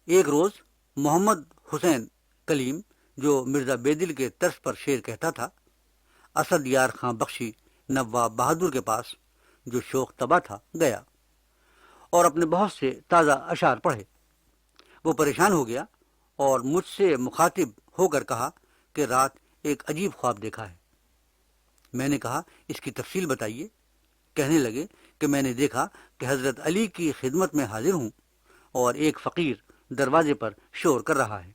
ایک روز محمد حسین کلیم جو مرزا بیدل کے طرز پر شعر کہتا تھا، اسد یار خاں بخشی نواب بہادر کے پاس جو شوق طبع تھا گیا اور اپنے بہت سے تازہ اشعار پڑھے۔ وہ پریشان ہو گیا اور مجھ سے مخاطب ہو کر کہا کہ رات ایک عجیب خواب دیکھا ہے۔ میں نے کہا اس کی تفصیل بتائیے۔ کہنے لگے کہ میں نے دیکھا کہ حضرت علی کی خدمت میں حاضر ہوں اور ایک فقیر دروازے پر شور کر رہا ہے۔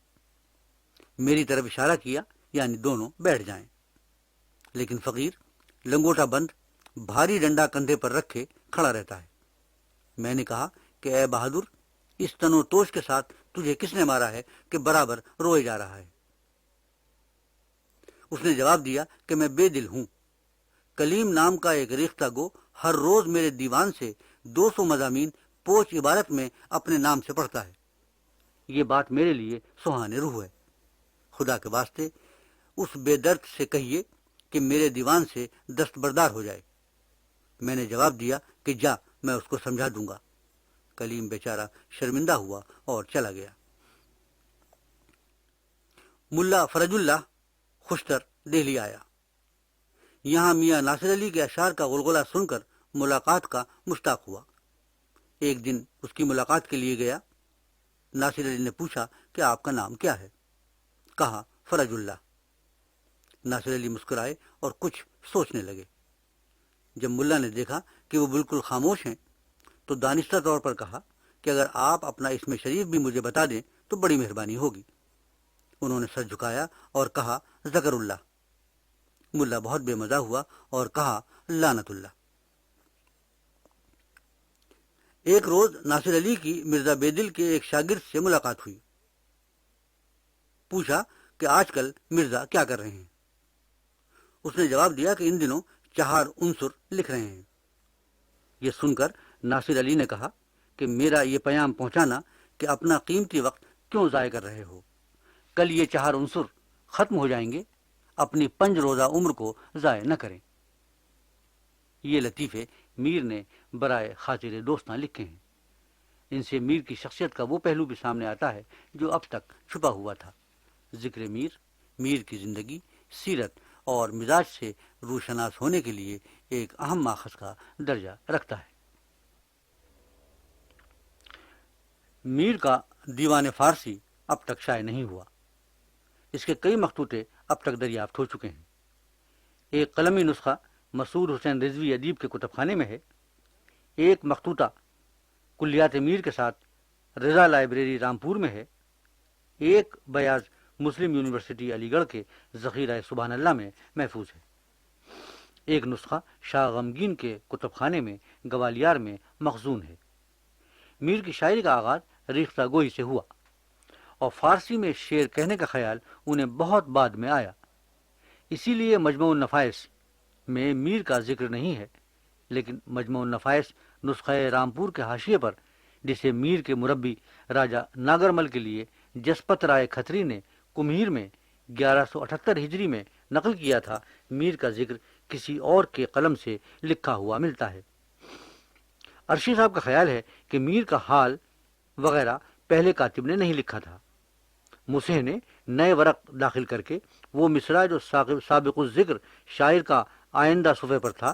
میری طرف اشارہ کیا یعنی دونوں بیٹھ جائیں، لیکن فقیر لنگوٹا بند بھاری ڈنڈا کندھے پر رکھے کھڑا رہتا ہے۔ میں نے کہا کہ اے بہادر، اس تن و توش کے ساتھ تجھے کس نے مارا ہے کہ برابر روئے جا رہا ہے؟ اس نے جواب دیا کہ میں بے دل ہوں۔ کلیم نام کا ایک ریختہ گو ہر روز میرے دیوان سے 200 مضامین پوچھ عبارت میں اپنے نام سے پڑھتا ہے۔ یہ بات میرے لیے سہانے روح ہے۔ خدا کے واسطے اس بے درد سے کہیے کہ میرے دیوان سے دستبردار ہو جائے۔ میں نے جواب دیا کہ جا، میں اس کو سمجھا دوں گا۔ کلیم بیچارہ شرمندہ ہوا اور چلا گیا۔ ملا فرج اللہ خوشتر دہلی آیا۔ یہاں میاں ناصر علی کے اشعار کا غلغلہ سن کر ملاقات کا مشتاق ہوا۔ ایک دن اس کی ملاقات کے لیے گیا۔ ناصر علی نے پوچھا کہ آپ کا نام کیا ہے؟ کہا فرج اللہ۔ ناصر علی مسکرائے اور کچھ سوچنے لگے۔ جب ملا نے دیکھا کہ وہ بالکل خاموش ہیں تو دانستہ طور پر کہا کہ اگر آپ اپنا اسم شریف بھی مجھے بتا دیں تو بڑی مہربانی ہوگی۔ انہوں نے سر جھکایا اور کہا ذکر اللہ۔ ملا بہت بے مزہ ہوا اور کہا لعنت اللہ۔ ایک روز ناصر علی کی مرزا بیدل کے ایک شاگرد سے ملاقات ہوئی۔ پوچھا کہ آج کل مرزا کیا کر رہے ہیں؟ اس نے جواب دیا کہ ان دنوں 4 عنصر لکھ رہے ہیں۔ یہ سن کر ناصر علی نے کہا کہ میرا یہ پیام پہنچانا کہ اپنا قیمتی وقت کیوں ضائع کر رہے ہو؟ کل یہ 4 عنصر ختم ہو جائیں گے، اپنی 5 روزہ عمر کو ضائع نہ کریں۔ یہ لطیفے میر نے برائے خاطر دوستاں لکھے ہیں۔ ان سے میر کی شخصیت کا وہ پہلو بھی سامنے آتا ہے جو اب تک چھپا ہوا تھا۔ ذکر میر کی زندگی، سیرت اور مزاج سے روشناس ہونے کے لیے ایک اہم ماخذ کا درجہ رکھتا ہے۔ میر کا دیوان فارسی اب تک شائع نہیں ہوا۔ اس کے کئی مخطوطے اب تک دریافت ہو چکے ہیں۔ ایک قلمی نسخہ مسعود حسین رضوی ادیب کے کتب خانے میں ہے۔ ایک مخطوطہ کلیات میر کے ساتھ رضا لائبریری رامپور میں ہے۔ ایک بیاض مسلم یونیورسٹی علی گڑھ کے ذخیرہ سبحان اللہ میں محفوظ ہے۔ ایک نسخہ شاہ غمگین کے کتب خانے میں گوالیار میں مخزون ہے۔ میر کی شاعری کا آغاز ریختہ گوئی سے ہوا اور فارسی میں شعر کہنے کا خیال انہیں بہت بعد میں آیا۔ اسی لیے مجموع النفائس میں میر کا ذکر نہیں ہے، لیکن مجموع النفائس نسخہ رامپور کے حاشیے پر، جسے میر کے مربی راجہ ناگرمل کے لیے جسپت رائے کھتری نے کمہیر میں 1178 ہجری میں نقل کیا تھا، میر کا ذکر کسی اور کے قلم سے لکھا ہوا ملتا ہے۔ عرشی صاحب کا خیال ہے کہ میر کا حال وغیرہ پہلے کاتب نے نہیں لکھا تھا۔ مسیح نے نئے ورق داخل کر کے وہ مصرع جو سابق الذکر شاعر کا آئندہ صفحے پر تھا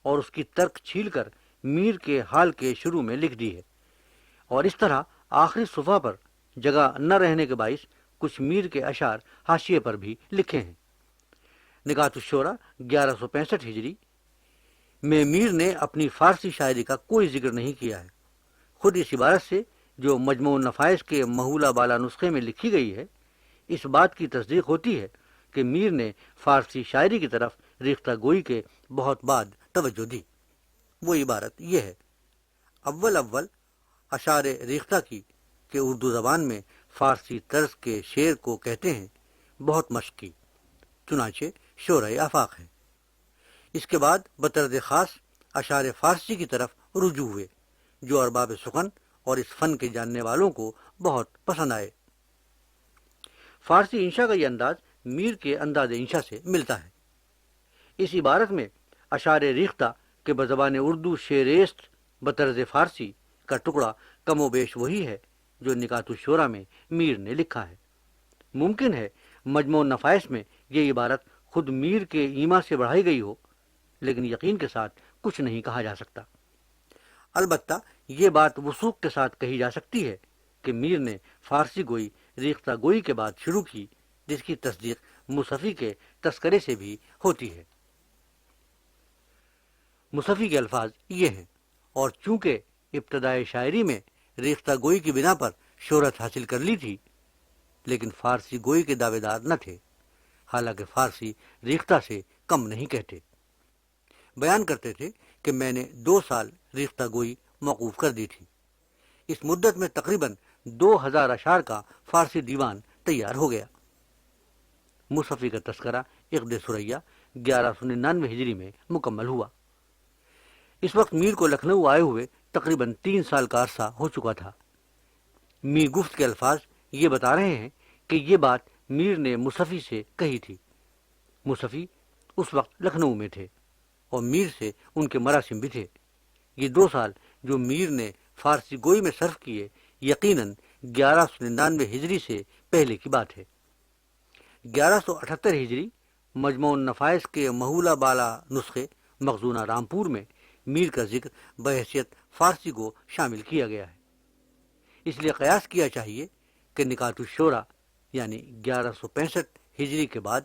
اور اس کی ترک چھیل کر میر کے حال کے شروع میں لکھ دی ہے، اور اس طرح آخری صفحہ پر جگہ نہ رہنے کے باعث کچھ میر کے اشعار حاشیے پر بھی لکھے ہیں۔ نکات الشورى 1165 ہجری میں میر نے اپنی فارسی شاعری کا کوئی ذکر نہیں کیا ہے۔ خود اس عبارت سے جو مجموع النفائس کے مہولہ بالا نسخے میں لکھی گئی ہے، اس بات کی تصدیق ہوتی ہے کہ میر نے فارسی شاعری کی طرف ریختہ گوئی کے بہت بعد توجہ دی۔ وہ عبارت یہ ہے: اول اشعار ریختہ کی کہ اردو زبان میں فارسی طرز کے شعر کو کہتے ہیں بہت مشق کی، چنانچہ شورۂ آفاق ہے۔ اس کے بعد بطرز خاص اشعار فارسی کی طرف رجوع ہوئے جو ارباب سخن اور اس فن کے جاننے والوں کو بہت پسند آئے۔ فارسی انشا کا یہ انداز میر کے انداز انشا سے ملتا ہے۔ اس عبارت میں اشعار ریختہ کہ بزبان اردو شعر است بطرز فارسی کا ٹکڑا کم و بیش وہی ہے جو نکات الشورى میں میر نے لکھا ہے۔ ممکن ہے مجموع نفائس میں یہ عبارت خود میر کے ایما سے بڑھائی گئی ہو، لیکن یقین کے ساتھ کچھ نہیں کہا جا سکتا۔ البتہ یہ بات وثوق کے ساتھ کہی جا سکتی ہے کہ میر نے فارسی گوئی ریختہ گوئی کے بعد شروع کی، جس کی تصدیق مصحفی کے تذکرے سے بھی ہوتی ہے۔ مصحفی کے الفاظ یہ ہیں، اور چونکہ ابتدائے شاعری میں ریختہ گوئی کی بنا پر شہرت حاصل کر لی تھی، لیکن فارسی گوئی کے دعوے دار نہ تھے، حالانکہ فارسی ریختہ سے کم نہیں کہتے۔ بیان کرتے تھے کہ میں نے 2 سال ریختہ گوئی موقوف کر دی تھی۔ اس مدت میں تقریباً 2000 اشعار کا فارسی دیوان تیار ہو گیا۔ مصحفی کا تذکرہ عقد ثریہ 1199 ہجری میں مکمل ہوا۔ اس وقت میر کو لکھنؤ آئے ہوئے تقریباً 3 سال کا عرصہ ہو چکا تھا۔ میر گفت کے الفاظ یہ بتا رہے ہیں کہ یہ بات میر نے مصحفی سے کہی تھی۔ مصحفی اس وقت لکھنؤ میں تھے اور میر سے ان کے مراسم بھی تھے۔ یہ 2 سال جو میر نے فارسی گوئی میں صرف کیے، یقیناً 1199 ہجری سے پہلے کی بات ہے۔ 1178 ہجری مجموع النفائس کے مہولہ بالا نسخے مخزونہ رامپور میں میر کا ذکر بحیثیت فارسی گو شامل کیا گیا ہے۔ اس لیے قیاس کیا چاہیے کہ نکات الشورى یعنی 1165 ہجری کے بعد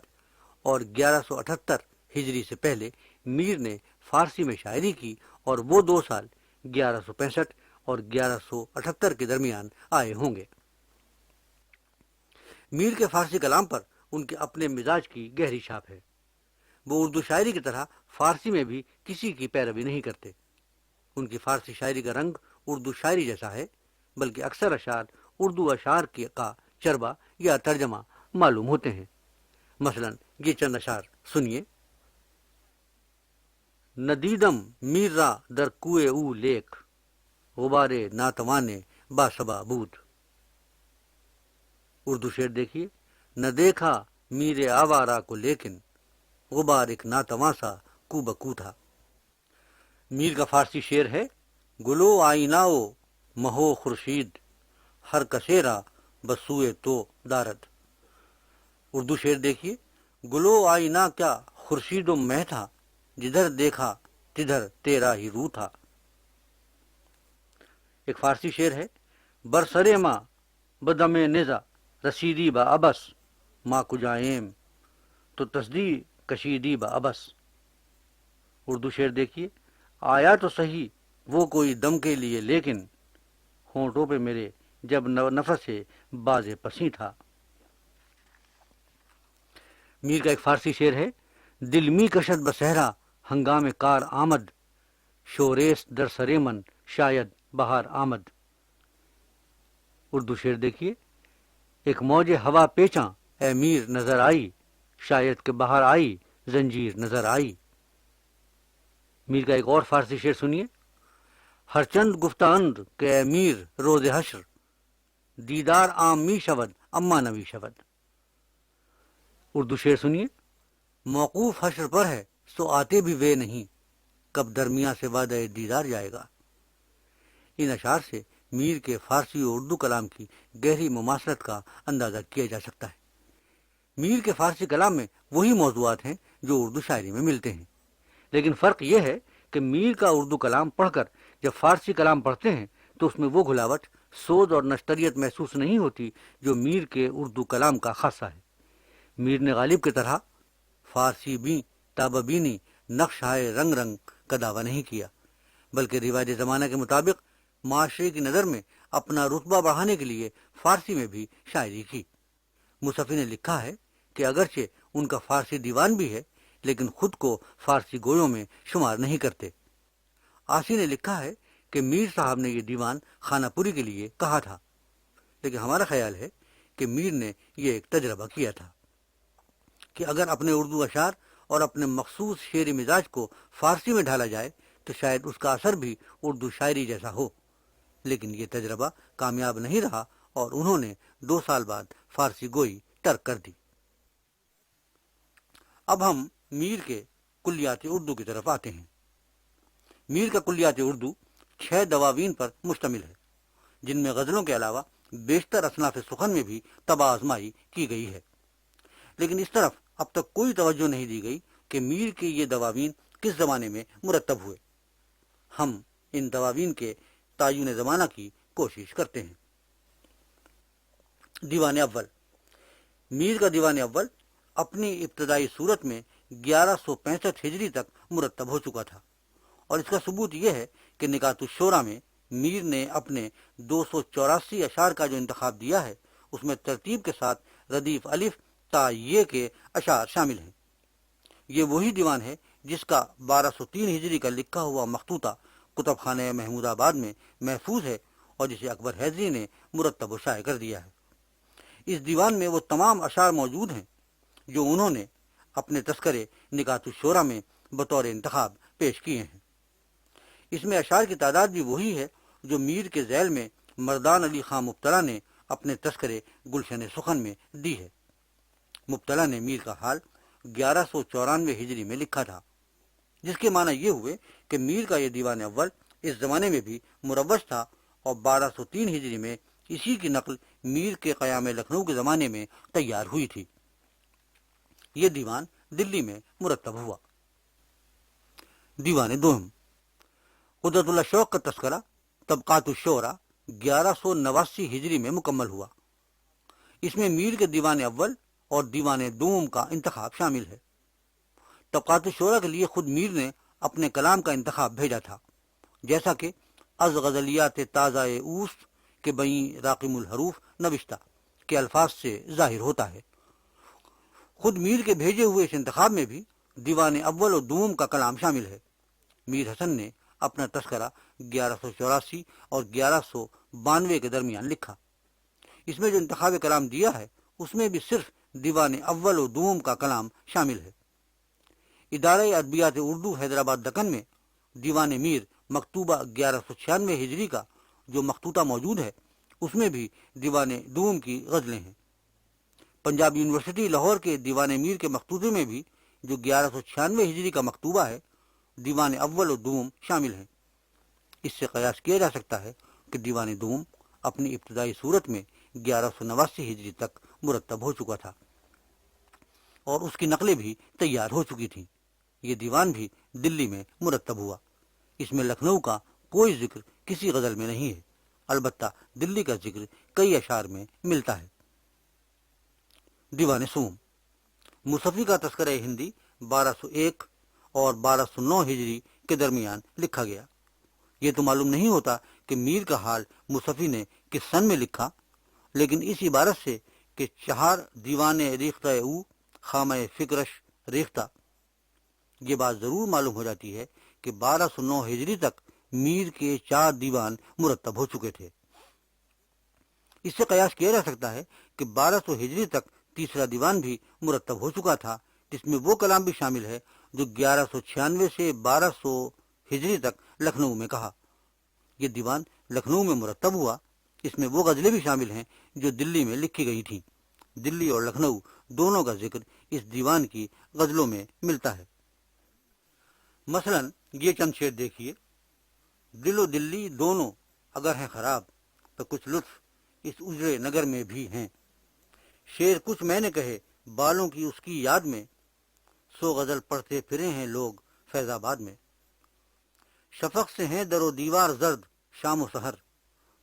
اور 1178 ہجری سے پہلے میر نے فارسی میں شاعری کی، اور وہ 2 سال 1165 اور 1178 کے درمیان آئے ہوں گے۔ میر کے فارسی کلام پر ان کے اپنے مزاج کی گہری چھاپ ہے۔ وہ اردو شاعری کی طرح فارسی میں بھی کسی کی پیروی نہیں کرتے۔ ان کی فارسی شاعری کا رنگ اردو شاعری جیسا ہے، بلکہ اکثر اشعار اردو اشعار کا چربہ یا ترجمہ معلوم ہوتے ہیں۔ مثلا یہ چند اشعار سنیے۔ ندیدم میر را در کوئے او لیک، غبارے ناتوانے باسبا بود۔ اردو شعر دیکھیے۔ نہ دیکھا میر آوارہ کو لیکن، غبار ایک ناتواں سا کو بکو تھا۔ میر کا فارسی شعر ہے، گلو آئیناؤ مہو خورشید، ہر کسیرا بسوئے تو دارد۔ اردو شعر دیکھیے۔ گلو آئینہ کیا خورشید و مہ تھا، جدھر دیکھا تدھر تیرا ہی رو تھا۔ ایک فارسی شعر ہے، برسرے ماں بدم نزا رسیدی با ابس، ماں کجائیم تو تصدیق کشیدی با ابس۔ اردو شعر دیکھیے۔ آیا تو صحیح وہ کوئی دم کے لیے، لیکن ہونٹوں پہ میرے جب نفس سے باز پسی تھا۔ میر کا ایک فارسی شعر ہے، دل می کشد بصحرا ہنگام کار آمد، شوریس در سریمن شاید بہار آمد۔ اردو شعر دیکھیے۔ ایک موج ہوا پیچاں اے میر نظر آئی، شاید کہ بہار آئی زنجیر نظر آئی۔ میر کا ایک اور فارسی شعر سنیے۔ ہر چند گفتاند کہ اے میر روز حشر، دیدار عام می شود اما نوی شود۔ اردو شعر سنیے۔ موقوف حشر پر ہے سو آتے بھی وے نہیں، کب درمیاں سے وعدہ دیدار جائے گا۔ ان اشعار سے میر کے فارسی و اردو کلام کی گہری مماثلت کا اندازہ کیا جا سکتا ہے۔ میر کے فارسی کلام میں وہی موضوعات ہیں جو اردو شاعری میں ملتے ہیں، لیکن فرق یہ ہے کہ میر کا اردو کلام پڑھ کر جب فارسی کلام پڑھتے ہیں تو اس میں وہ گھلاوٹ، سوز اور نشتریت محسوس نہیں ہوتی جو میر کے اردو کلام کا خاصہ ہے۔ میر نے غالب کی طرح فارسی بھی تاببینی نقش ہائے رنگ رنگ کا دعویٰ نہیں کیا، بلکہ رواج زمانہ کے مطابق معاشرے کی نظر میں اپنا رتبہ بڑھانے کے لیے فارسی میں بھی شاعری کی۔ مصحفی نے لکھا ہے کہ اگرچہ ان کا فارسی دیوان بھی ہے، لیکن خود کو فارسی گویوں میں شمار نہیں کرتے۔ آسی نے لکھا ہے کہ میر صاحب نے یہ دیوان خانہ پوری کے لیے کہا تھا، لیکن ہمارا خیال ہے کہ میر نے یہ ایک تجربہ کیا تھا کہ اگر اپنے اردو اشعار اور اپنے مخصوص شعری مزاج کو فارسی میں ڈھالا جائے تو شاید اس کا اثر بھی اردو شاعری جیسا ہو، لیکن یہ تجربہ کامیاب نہیں رہا اور انہوں نے 2 سال بعد فارسی گوئی ترک کر دی۔ اب ہم میر کے کلیات اردو کی طرف آتے ہیں۔ میر کا کلیات اردو 6 دواوین پر مشتمل ہے، جن میں غزلوں کے علاوہ بیشتر اصناف سخن میں بھی تباہ آزمائی کی گئی ہے، لیکن اس طرف اب تک کوئی توجہ نہیں دی گئی کہ میر کے یہ دواوین کس زمانے میں مرتب ہوئے۔ ہم ان دواوین کے تعین زمانہ کی کوشش کرتے ہیں۔ دیوان اول۔ میر کا دیوان اول اپنی ابتدائی صورت میں 1165 ہجری تک مرتب ہو چکا تھا، اور اس کا ثبوت یہ ہے کہ نکات الشورى میں میر نے اپنے 284 اشعار کا جو انتخاب دیا ہے اس میں ترتیب کے ساتھ ردیف الف تا یہ کے اشعار شامل ہیں۔ یہ وہی دیوان ہے جس کا 1203 ہجری کا لکھا ہوا مخطوطہ کتب خانہ محمود آباد میں محفوظ ہے اور جسے اکبر حیدری نے مرتب و شائع کر دیا ہے۔ اس دیوان میں وہ تمام اشعار موجود ہیں جو انہوں نے اپنے تذکرے نکات الشورى میں بطور انتخاب پیش کیے ہیں۔ اس میں اشعار کی تعداد بھی وہی ہے جو میر کے ذیل میں مردان علی خان مبتلا نے اپنے تذکرے گلشن سخن میں دی ہے۔ مبتلا نے میر کا حال 1194 ہجری میں لکھا تھا، جس کے معنی یہ ہوئے کہ میر کا یہ دیوان اول اس زمانے میں بھی مروج تھا اور 1203 ہجری میں اسی کی نقل میر کے قیام لکھنؤ کے زمانے میں تیار ہوئی تھی۔ یہ دیوان دلی میں مرتب ہوا۔ دیوان دوم۔ قدرت اللہ شوق کا تذکرہ طبقات الشعراء 1189 ہجری میں مکمل ہوا۔ اس میں میر کے دیوان اول اور دیوان دوم کا انتخاب شامل ہے۔ طبقات الشعراء کے لیے خود میر نے اپنے کلام کا انتخاب بھیجا تھا، جیسا کہ از غزلیات تازہ اوست کے بئیں راقم الحروف نوشتہ کے الفاظ سے ظاہر ہوتا ہے۔ خود میر کے بھیجے ہوئے اس انتخاب میں بھی دیوان اول اور دوم کا کلام شامل ہے۔ میر حسن نے اپنا تذکرہ 1184 اور 1192 کے درمیان لکھا۔ اس میں جو انتخاب کلام دیا ہے اس میں بھی صرف دیوان اول و دوم کا کلام شامل ہے۔ ادارہ ادبیات اردو حیدرآباد دکن میں دیوان میر مکتوبہ 1196 ہجری کا جو مخطوطہ موجود ہے اس میں بھی دیوان دوم کی غزلیں ہیں۔ پنجاب یونیورسٹی لاہور کے دیوان میر کے مخطوطے میں بھی جو 1196 ہجری کا مکتوبہ ہے دیوان اول و دوم شامل ہیں۔ اس سے قیاس کیا جا سکتا ہے کہ دیوان دوم اپنی ابتدائی صورت میں 1189 ہجری تک مرتب ہو چکا تھا اور اس کی نقلیں بھی تیار ہو چکی تھیں۔ یہ دیوان بھی دلی میں مرتب ہوا۔ اس میں لکھنؤ کا کوئی ذکر کسی غزل میں نہیں ہے، البتہ دلی کا ذکر کئی اشعار میں ملتا ہے۔ دیوان سوم۔ مصفی کا تذکرہ ہندی 1201 اور 1209 ہجری کے درمیان لکھا گیا۔ یہ تو معلوم نہیں ہوتا کہ میر کا حال مصفی نے کس سن میں لکھا، لیکن اس عبارت سے کہ 4 دیوان ریختہ او خامہ فکرش ریختہ، یہ بات ضرور معلوم ہو جاتی ہے کہ 1209 ہجری تک میر کے 4 دیوان مرتب ہو چکے تھے۔ اس سے قیاس کیا جا سکتا ہے کہ 1200 ہجری تک تیسرا دیوان بھی مرتب ہو چکا تھا، جس میں وہ کلام بھی شامل ہے جو 1196 سے 1200 ہجری تک لکھنؤ میں کہا۔ یہ دیوان لکھنؤ میں مرتب ہوا۔ اس میں وہ غزلیں بھی شامل ہیں جو دلی میں لکھی گئی تھیں۔ دلی اور لکھنؤ دونوں کا ذکر اس دیوان کی غزلوں میں ملتا ہے۔ مثلا یہ چند شعر دیکھیے: دل و دلی دونوں اگر ہیں خراب تو کچھ لطف اس اجڑے نگر میں بھی ہیں، شعر کچھ میں نے کہے بالوں کی اس کی یاد میں، 100 غزل پڑھتے پھرے ہیں لوگ فیض آباد میں، شفق سے ہیں در و دیوار زرد شام و سحر،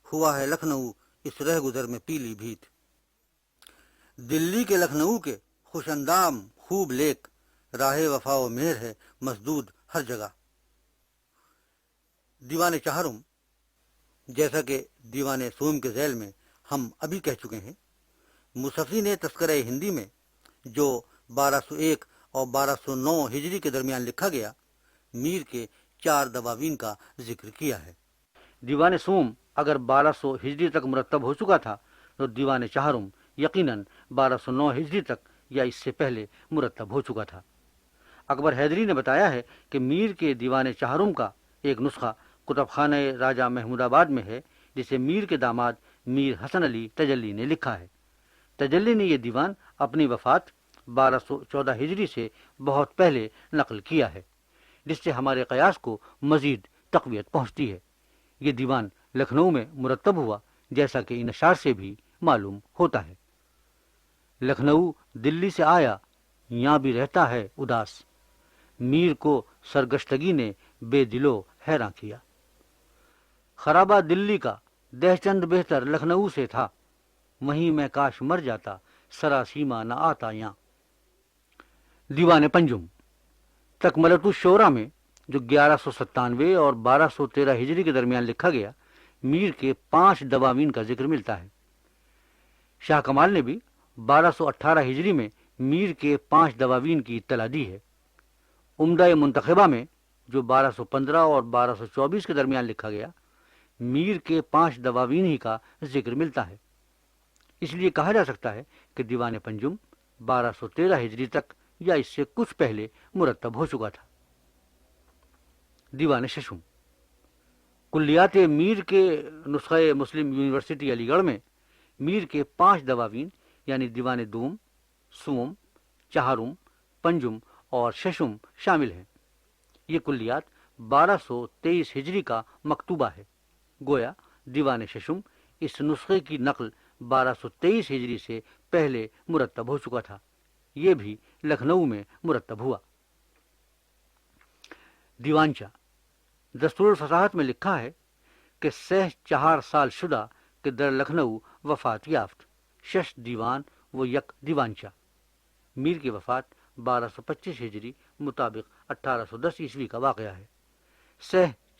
ہوا ہے لکھنؤ اس رہ گزر میں پیلی بھیت، دلی کے لکھنؤ کے خوش اندام خوب لیک، راہ وفا و مہر ہے مسدود ہر جگہ۔ دیوان چہارم، جیسا کہ دیوان سوم کے ذیل میں ہم ابھی کہہ چکے ہیں، مصفی نے تذکرہ ہندی میں جو 1201 اور 1209 ہجری کے درمیان لکھا گیا میر کے 4 دواوین کا ذکر کیا ہے۔ دیوان سوم اگر 1200 ہجری تک مرتب ہو چکا تھا تو دیوان چہارم یقیناً 1209 ہجری تک یا اس سے پہلے مرتب ہو چکا تھا۔ اکبر حیدری نے بتایا ہے کہ میر کے دیوان چہارم کا ایک نسخہ کتب خانہ راجہ محمود آباد میں ہے، جسے میر کے داماد میر حسن علی تجلی نے لکھا ہے۔ تجلی نے یہ دیوان اپنی وفات 1214 ہجری سے بہت پہلے نقل کیا ہے، جس سے ہمارے قیاس کو مزید تقویت پہنچتی ہے۔ یہ دیوان لکھنؤ میں مرتب ہوا، جیسا کہ ان اشعار سے بھی معلوم ہوتا ہے۔ لکھنؤ دلی سے آیا، یہاں بھی رہتا ہے اداس، میر کو سرگشتگی نے بے دلو حیراں کیا۔ خرابہ دلی کا دہچند بہتر لکھنؤ سے تھا، وہیں میں کاش مر جاتا، سراسیما نہ آتا یہاں۔ دیوان پنجم تکملۃ الشعراء میں جو 1197 اور 1213 ہجری کے درمیان لکھا گیا، میر کے 5 دواوین کا ذکر ملتا ہے۔ شاہ کمال نے بھی 1218 ہجری میں میر کے 5 دواوین کی اطلاع دی ہے۔ عمدہ منتخبہ میں جو 1215 اور 1224 کے درمیان لکھا گیا، میر کے 5 دواوین ہی کا ذکر ملتا ہے۔ اس لیے کہا جا سکتا ہے کہ دیوان پنجم 1213 ہجری تک یا اس سے کچھ پہلے مرتب ہو چکا تھا۔ دیوان ششم کلیات میر کے نسخہ مسلم یونیورسٹی علی گڑھ میں میر کے 5 دواوین یعنی دیوان دوم، سوم، چہارم، پنجم اور ششم شامل ہیں۔ یہ کلیات 1223 ہجری کا مکتوبہ ہے، گویا دیوان ششم اس نسخے کی نقل 1223 ہجری سے پہلے مرتب ہو چکا تھا، یہ بھی لکھنؤ میں مرتب ہوا۔ دیوانچہ دستور الفصاحت میں لکھا ہے کہ 4 سال شدہ کہ در لکھنؤ وفات یافت، 6 دیوان و یک دیوانچہ۔ میر کی وفات 1225 ہجری مطابق 1810 عیسوی کا واقعہ ہے۔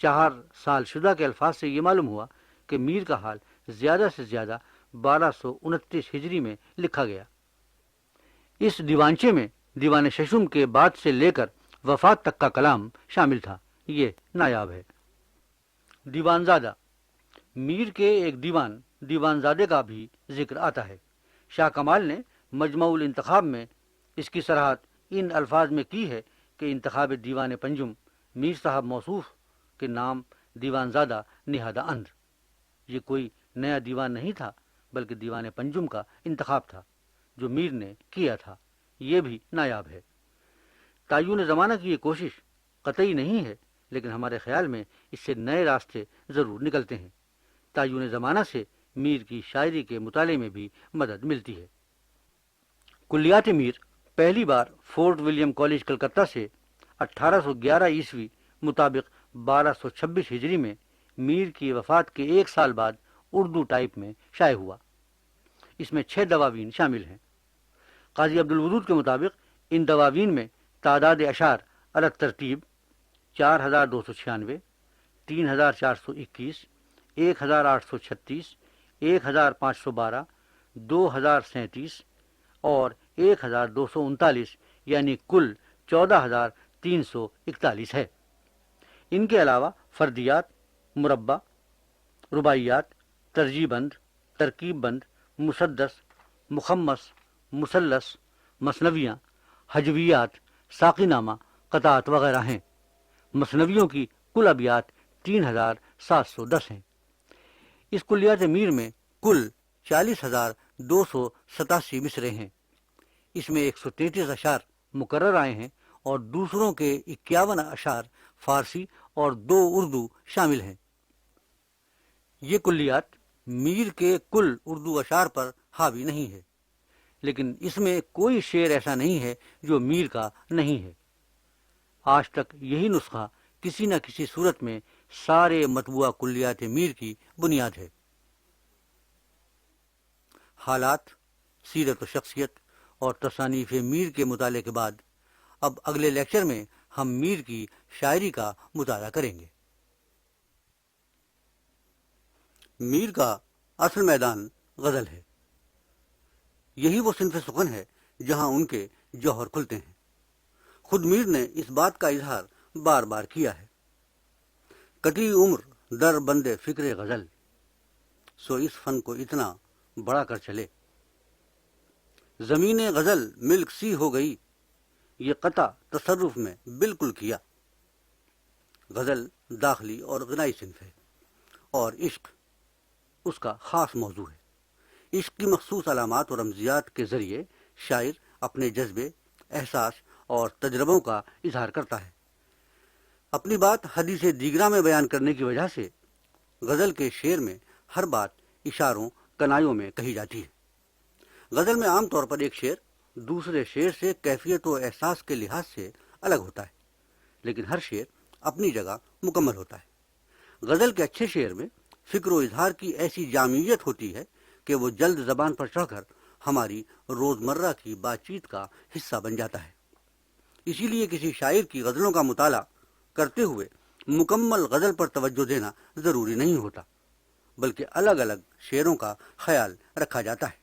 4 سال شدہ کے الفاظ سے یہ معلوم ہوا کہ میر کا حال زیادہ سے زیادہ 1229 ہجری میں لکھا گیا۔ اس دیوانچے میں دیوان ششم کے بعد سے لے کر وفات تک کا کلام شامل تھا، یہ نایاب ہے۔ دیوان زادہ میر کے ایک دیوان زادے کا بھی ذکر آتا ہے۔ شاہ کمال نے مجمع الانتخاب میں اس کی صراحت ان الفاظ میں کی ہے کہ انتخاب دیوان پنجم میر صاحب موصوف کے نام دیوان زادہ نہادہ اندر۔ یہ کوئی نیا دیوان نہیں تھا بلکہ دیوان پنجم کا انتخاب تھا جو میر نے کیا تھا، یہ بھی نایاب ہے۔ تعین زمانہ کی یہ کوشش قطعی نہیں ہے، لیکن ہمارے خیال میں اس سے نئے راستے ضرور نکلتے ہیں۔ تعین زمانہ سے میر کی شاعری کے مطالعے میں بھی مدد ملتی ہے۔ کلیات میر پہلی بار فورٹ ولیم کالج کلکتہ سے 1811 عیسوی مطابق 1226 ہجری میں میر کی وفات کے 1 سال بعد اردو ٹائپ میں شائع ہوا۔ اس میں 6 دواوین شامل ہیں۔ قاضی عبدالودود کے مطابق ان دواوین میں تعداد اشعار الگ ترتیب 4296، 3421، 1836، 1512، 2037 اور 1239 یعنی کل 14341 ہے۔ ان کے علاوہ فردیات، مربع، رباعیات، ترجیح بند، ترکیب بند، مسدس، مخمس، مثلث، مثنویاں، حجویات، ساقی نامہ، قطعات وغیرہ ہیں۔ مثنویوں کی کل ابیات 3710 ہیں۔ اس کلیات میر میں کل 40,287 مصرے ہیں۔ اس میں 133 اشعار مکرر آئے ہیں اور دوسروں کے 51 اشعار فارسی اور 2 اردو شامل ہیں۔ یہ کلیات میر کے کل اردو اشعار پر حاوی نہیں ہے، لیکن اس میں کوئی شعر ایسا نہیں ہے جو میر کا نہیں ہے۔ آج تک یہی نسخہ کسی نہ کسی صورت میں سارے مطبوعہ کلیات میر کی بنیاد ہے۔ حالات، سیرت و شخصیت اور تصانیف میر کے مطالعے کے بعد اب اگلے لیکچر میں ہم میر کی شاعری کا مطالعہ کریں گے۔ میر کا اصل میدان غزل ہے۔ یہی وہ صنف سخن ہے جہاں ان کے جوہر کھلتے ہیں۔ خود میر نے اس بات کا اظہار بار بار کیا ہے۔ کٹی عمر در بندے فکر غزل، سو اس فن کو اتنا بڑا کر چلے۔ زمین غزل ملک سی ہو گئی، یہ قطع تصرف میں بالکل کیا۔ غزل داخلی اور غنائی صنف ہے اور عشق اس کا خاص موضوع ہے۔ عشق کی مخصوص علامات اور رمزیات کے ذریعے شاعر اپنے جذبے، احساس اور تجربوں کا اظہار کرتا ہے۔ اپنی بات حدیث دیگرہ میں بیان کرنے کی وجہ سے غزل کے شعر میں ہر بات اشاروں کنایوں میں کہی جاتی ہے۔ غزل میں عام طور پر ایک شعر دوسرے شعر سے کیفیت و احساس کے لحاظ سے الگ ہوتا ہے، لیکن ہر شعر اپنی جگہ مکمل ہوتا ہے۔ غزل کے اچھے شعر میں فکر و اظہار کی ایسی جامعیت ہوتی ہے کہ وہ جلد زبان پر چڑھ کر ہماری روزمرہ کی بات چیت کا حصہ بن جاتا ہے۔ اسی لیے کسی شاعر کی غزلوں کا مطالعہ کرتے ہوئے مکمل غزل پر توجہ دینا ضروری نہیں ہوتا، بلکہ الگ الگ شعروں کا خیال رکھا جاتا ہے،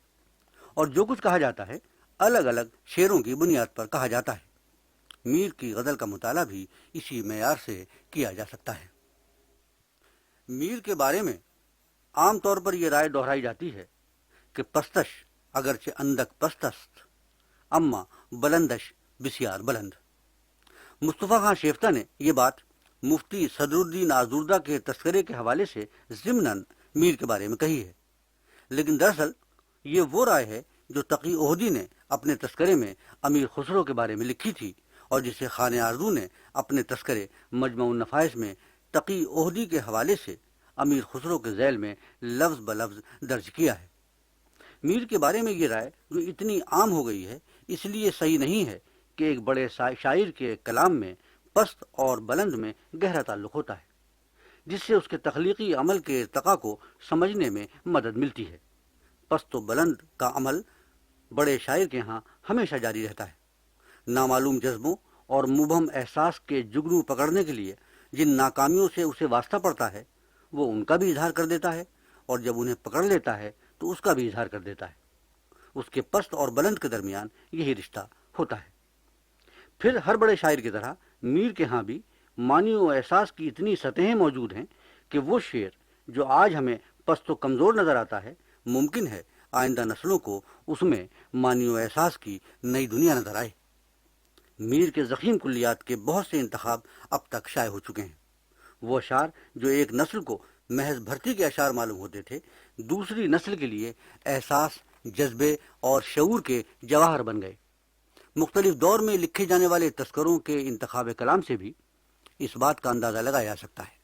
اور جو کچھ کہا جاتا ہے الگ الگ شعروں کی بنیاد پر کہا جاتا ہے۔ میر کی غزل کا مطالعہ بھی اسی معیار سے کیا جا سکتا ہے۔ میر کے بارے میں عام طور پر یہ رائے دہرائی جاتی ہے کہ پستش اگرچہ اندک پست است، اما بلندش بسیار بلند۔ مصطفیٰ خان شیفتہ نے یہ بات مفتی صدر الدین آزوردہ کے تذکرے کے حوالے سے ضمناً میر کے بارے میں کہی ہے، لیکن دراصل یہ وہ رائے ہے جو تقی احدی نے اپنے تذکرے میں امیر خسرو کے بارے میں لکھی تھی، اور جسے خان آرزو نے اپنے تذکرے مجمع النفائس میں تقی احدی کے حوالے سے امیر خسرو کے ذیل میں لفظ بلفظ درج کیا ہے۔ میر کے بارے میں یہ رائے جو اتنی عام ہو گئی ہے، اس لیے صحیح نہیں ہے کہ ایک بڑے شاعر کے کلام میں پست اور بلند میں گہرا تعلق ہوتا ہے، جس سے اس کے تخلیقی عمل کے ارتقاء کو سمجھنے میں مدد ملتی ہے۔ پست و بلند کا عمل بڑے شاعر کے ہاں ہمیشہ جاری رہتا ہے۔ نامعلوم جذبوں اور مبہم احساس کے جگنو پکڑنے کے لیے جن ناکامیوں سے اسے واسطہ پڑتا ہے، وہ ان کا بھی اظہار کر دیتا ہے، اور جب انہیں پکڑ لیتا ہے تو اس کا بھی اظہار کر دیتا ہے۔ اس کے پست اور بلند کے درمیان یہی رشتہ ہوتا ہے۔ پھر ہر بڑے شاعر کی طرح میر کے ہاں بھی معنی و احساس کی اتنی سطحیں موجود ہیں کہ وہ شعر جو آج ہمیں پست و کمزور نظر آتا ہے، ممکن ہے آئندہ نسلوں کو اس میں معنی و احساس کی نئی دنیا نظر آئے۔ میر کے ضخیم کلیات کے بہت سے انتخاب اب تک شائع ہو چکے ہیں۔ وہ اشعار جو ایک نسل کو محض بھرتی کے اشعار معلوم ہوتے تھے، دوسری نسل کے لیے احساس، جذبے اور شعور کے جواہر بن گئے۔ مختلف دور میں لکھے جانے والے تذکروں کے انتخاب کلام سے بھی اس بات کا اندازہ لگایا جا سکتا ہے۔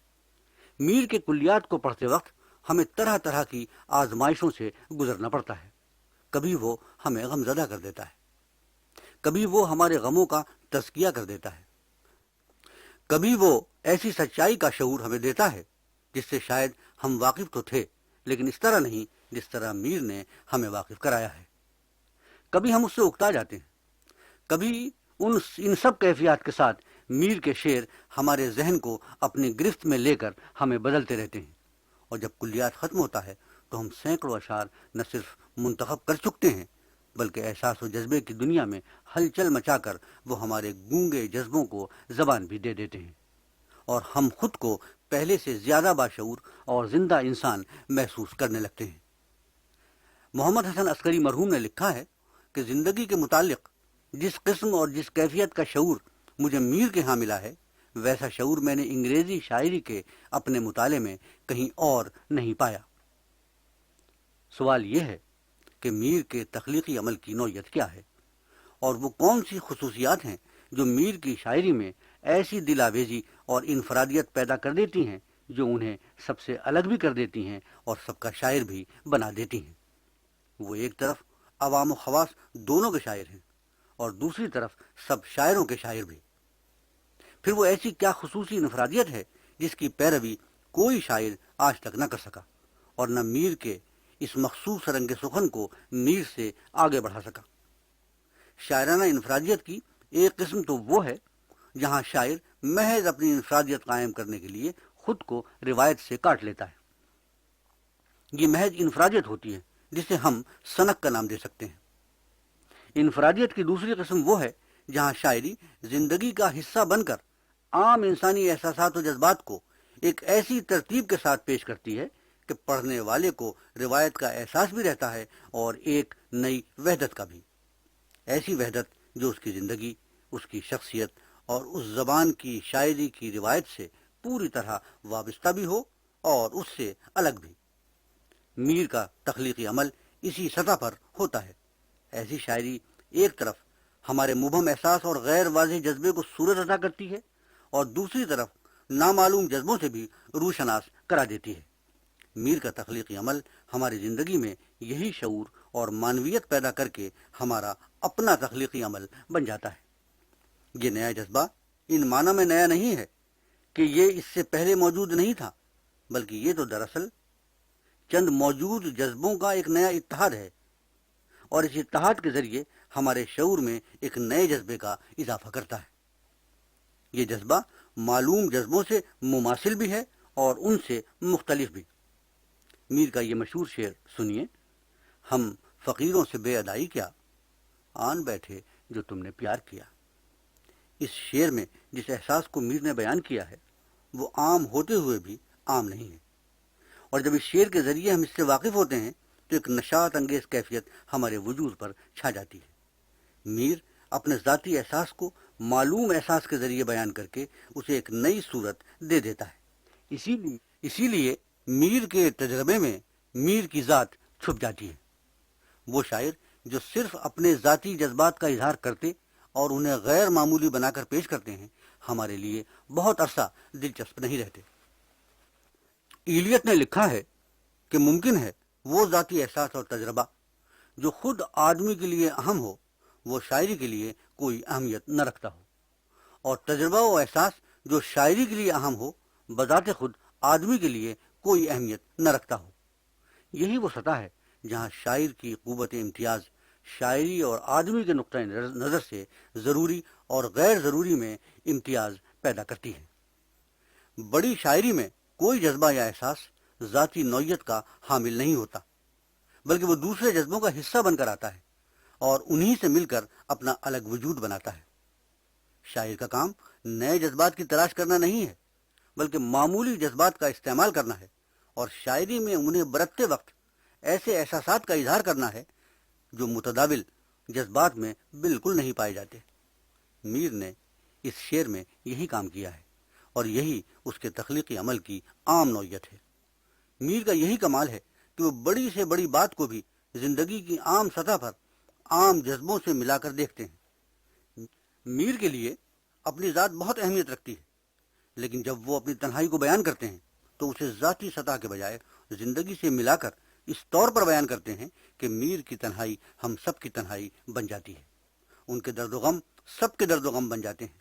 میر کے کلیات کو پڑھتے وقت ہمیں طرح طرح کی آزمائشوں سے گزرنا پڑتا ہے۔ کبھی وہ ہمیں غم زدہ کر دیتا ہے، کبھی وہ ہمارے غموں کا تزکیہ کر دیتا ہے، کبھی وہ ایسی سچائی کا شعور ہمیں دیتا ہے جس سے شاید ہم واقف تو تھے، لیکن اس طرح نہیں جس طرح میر نے ہمیں واقف کرایا ہے۔ کبھی ہم اس سے اکتا جاتے ہیں، کبھی ان سب کیفیات کے ساتھ میر کے شعر ہمارے ذہن کو اپنی گرفت میں لے کر ہمیں بدلتے رہتے ہیں، اور جب کلیات ختم ہوتا ہے تو ہم سینکڑوں اشعار نہ صرف منتخب کر چکتے ہیں، بلکہ احساس و جذبے کی دنیا میں ہلچل مچا کر وہ ہمارے گونگے جذبوں کو زبان بھی دے دیتے ہیں، اور ہم خود کو پہلے سے زیادہ باشعور اور زندہ انسان محسوس کرنے لگتے ہیں۔ محمد حسن عسکری مرحوم نے لکھا ہے کہ زندگی کے متعلق جس قسم اور جس کیفیت کا شعور مجھے میر کے ہاں ملا ہے، ویسا شعور میں نے انگریزی شاعری کے اپنے مطالعے میں کہیں اور نہیں پایا۔ سوال یہ ہے کہ میر کے تخلیقی عمل کی نوعیت کیا ہے، اور وہ کون سی خصوصیات ہیں جو میر کی شاعری میں ایسی دل آویزی اور انفرادیت پیدا کر دیتی ہیں جو انہیں سب سے الگ بھی کر دیتی ہیں اور سب کا شاعر بھی بنا دیتی ہیں۔ وہ ایک طرف عوام و خواص دونوں کے شاعر ہیں، اور دوسری طرف سب شاعروں کے شاعر بھی۔ پھر وہ ایسی کیا خصوصی انفرادیت ہے جس کی پیروی کوئی شاعر آج تک نہ کر سکا، اور نہ میر کے اس مخصوص رنگ سخن کو میر سے آگے بڑھا سکا۔ شاعرانہ انفرادیت کی ایک قسم تو وہ ہے جہاں شاعر محض اپنی انفرادیت قائم کرنے کے لیے خود کو روایت سے کاٹ لیتا ہے۔ یہ محض انفرادیت ہوتی ہے جسے ہم سنک کا نام دے سکتے ہیں۔ انفرادیت کی دوسری قسم وہ ہے جہاں شاعری زندگی کا حصہ بن کر عام انسانی احساسات و جذبات کو ایک ایسی ترتیب کے ساتھ پیش کرتی ہے کہ پڑھنے والے کو روایت کا احساس بھی رہتا ہے اور ایک نئی وحدت کا بھی، ایسی وحدت جو اس کی زندگی، اس کی شخصیت اور اس زبان کی شاعری کی روایت سے پوری طرح وابستہ بھی ہو اور اس سے الگ بھی۔ میر کا تخلیقی عمل اسی سطح پر ہوتا ہے۔ ایسی شاعری ایک طرف ہمارے مبہم احساس اور غیر واضح جذبے کو صورت عطا کرتی ہے، اور دوسری طرف نامعلوم جذبوں سے بھی روشناس کرا دیتی ہے۔ میر کا تخلیقی عمل ہماری زندگی میں یہی شعور اور معنویت پیدا کر کے ہمارا اپنا تخلیقی عمل بن جاتا ہے۔ یہ نیا جذبہ ان معنی میں نیا نہیں ہے کہ یہ اس سے پہلے موجود نہیں تھا، بلکہ یہ تو دراصل چند موجود جذبوں کا ایک نیا اتحاد ہے، اور اس اتحاد کے ذریعے ہمارے شعور میں ایک نئے جذبے کا اضافہ کرتا ہے۔ یہ جذبہ معلوم جذبوں سے مماثل بھی ہے اور ان سے مختلف بھی۔ میر کا یہ مشہور شعر سنیے: ہم فقیروں سے بے ادائی کیا، آن بیٹھے جو تم نے پیار کیا۔ اس شعر میں جس احساس کو میر نے بیان کیا ہے وہ عام ہوتے ہوئے بھی عام نہیں ہے، اور جب اس شعر کے ذریعے ہم اس سے واقف ہوتے ہیں تو ایک نشاط انگیز کیفیت ہمارے وجود پر چھا جاتی ہے۔ میر اپنے ذاتی احساس کو معلوم احساس کے ذریعے بیان کر کے اسے ایک نئی صورت دے دیتا ہے۔ اسی لیے میر کے تجربے میں میر کی ذات چھپ جاتی ہے۔ وہ شاعر جو صرف اپنے ذاتی جذبات کا اظہار کرتے اور انہیں غیر معمولی بنا کر پیش کرتے ہیں، ہمارے لیے بہت عرصہ دلچسپ نہیں رہتے۔ ایلیٹ نے لکھا ہے کہ ممکن ہے وہ ذاتی احساس اور تجربہ جو خود آدمی کے لیے اہم ہو، وہ شاعری کے لیے کوئی اہمیت نہ رکھتا ہو، اور تجربہ و احساس جو شاعری کے لیے اہم ہو، بذات خود آدمی کے لیے کوئی اہمیت نہ رکھتا ہو۔ یہی وہ سطح ہے جہاں شاعر کی قوت امتیاز شاعری اور آدمی کے نقطۂ نظر سے ضروری اور غیر ضروری میں امتیاز پیدا کرتی ہے۔ بڑی شاعری میں کوئی جذبہ یا احساس ذاتی نوعیت کا حامل نہیں ہوتا، بلکہ وہ دوسرے جذبوں کا حصہ بن کر آتا ہے اور انہی سے مل کر اپنا الگ وجود بناتا ہے۔ شاعر کا کام نئے جذبات کی تلاش کرنا نہیں ہے، بلکہ معمولی جذبات کا استعمال کرنا ہے، اور شاعری میں انہیں برتتے وقت ایسے احساسات کا اظہار کرنا ہے جو متداول جذبات میں بالکل نہیں پائے جاتے۔ میر نے اس شعر میں یہی کام کیا ہے، اور یہی اس کے تخلیقی عمل کی عام نوعیت ہے۔ میر کا یہی کمال ہے کہ وہ بڑی سے بڑی بات کو بھی زندگی کی عام سطح پر عام جذبوں سے ملا کر دیکھتے ہیں۔ میر کے لیے اپنی ذات بہت اہمیت رکھتی ہے، لیکن جب وہ اپنی تنہائی کو بیان کرتے ہیں تو اسے ذاتی سطح کے بجائے زندگی سے ملا کر اس طور پر بیان کرتے ہیں کہ میر کی تنہائی ہم سب کی تنہائی بن جاتی ہے، ان کے درد و غم سب کے درد و غم بن جاتے ہیں،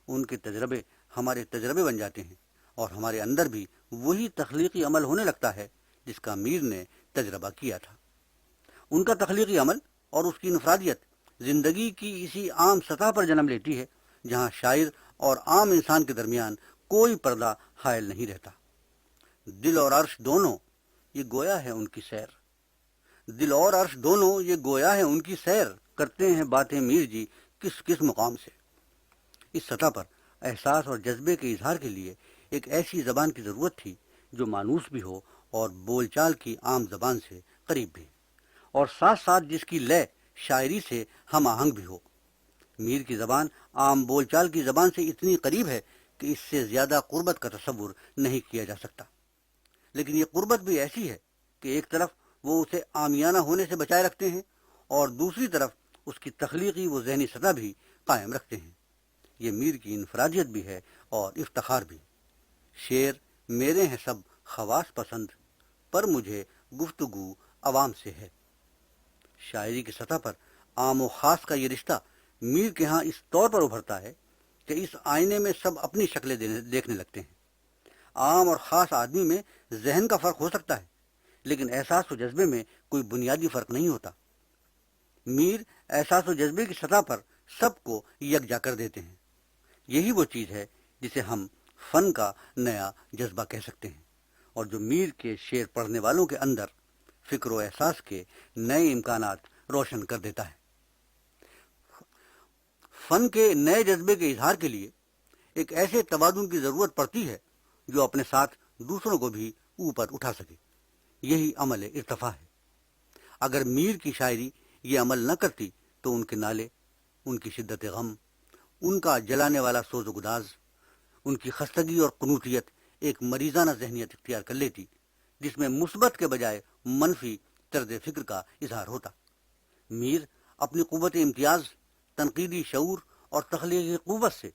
ان کے تجربے ہمارے تجربے بن جاتے ہیں، اور ہمارے اندر بھی وہی تخلیقی عمل ہونے لگتا ہے جس کا میر نے تجربہ کیا تھا۔ ان کا تخلیقی عمل اور اس کی انفرادیت زندگی کی اسی عام سطح پر جنم لیتی ہے جہاں شاعر اور عام انسان کے درمیان کوئی پردہ حائل نہیں رہتا۔ دل اور عرش دونوں یہ گویا ہے ان کی سیر، دل اور عرش دونوں یہ گویا ہے ان کی سیر، کرتے ہیں باتیں میر جی کس کس مقام سے۔ اس سطح پر احساس اور جذبے کے اظہار کے لیے ایک ایسی زبان کی ضرورت تھی جو مانوس بھی ہو اور بول چال کی عام زبان سے قریب بھی، اور ساتھ ساتھ جس کی لے شاعری سے ہم آہنگ بھی ہو۔ میر کی زبان عام بول چال کی زبان سے اتنی قریب ہے کہ اس سے زیادہ قربت کا تصور نہیں کیا جا سکتا، لیکن یہ قربت بھی ایسی ہے کہ ایک طرف وہ اسے عامیانہ ہونے سے بچائے رکھتے ہیں اور دوسری طرف اس کی تخلیقی و ذہنی سطح بھی قائم رکھتے ہیں۔ یہ میر کی انفرادیت بھی ہے اور افتخار بھی۔ شعر میرے ہیں سب خواص پسند، پر مجھے گفتگو عوام سے ہے۔ شاعری کی سطح پر عام و خاص کا یہ رشتہ میر کے ہاں اس طور پر ابھرتا ہے کہ اس آئینے میں سب اپنی شکلیں دیکھنے لگتے ہیں۔ عام اور خاص آدمی میں ذہن کا فرق ہو سکتا ہے، لیکن احساس و جذبے میں کوئی بنیادی فرق نہیں ہوتا۔ میر احساس و جذبے کی سطح پر سب کو یکجا کر دیتے ہیں۔ یہی وہ چیز ہے جسے ہم فن کا نیا جذبہ کہہ سکتے ہیں، اور جو میر کے شعر پڑھنے والوں کے اندر فکر و احساس کے نئے امکانات روشن کر دیتا ہے۔ فن کے نئے جذبے کے اظہار کے لیے ایک ایسے توازن کی ضرورت پڑتی ہے جو اپنے ساتھ دوسروں کو بھی اوپر اٹھا سکے۔ یہی عمل ارتفاع ہے۔ اگر میر کی شاعری یہ عمل نہ کرتی تو ان کے نالے، ان کی شدت غم، ان کا جلانے والا سوز و گداز، ان کی خستگی اور قنوطیت ایک مریضانہ ذہنیت اختیار کر لیتی جس میں مثبت کے بجائے منفی طرز فکر کا اظہار ہوتا۔ میر اپنی قوت امتیاز، تنقیدی شعور اور تخلیقی قوت سے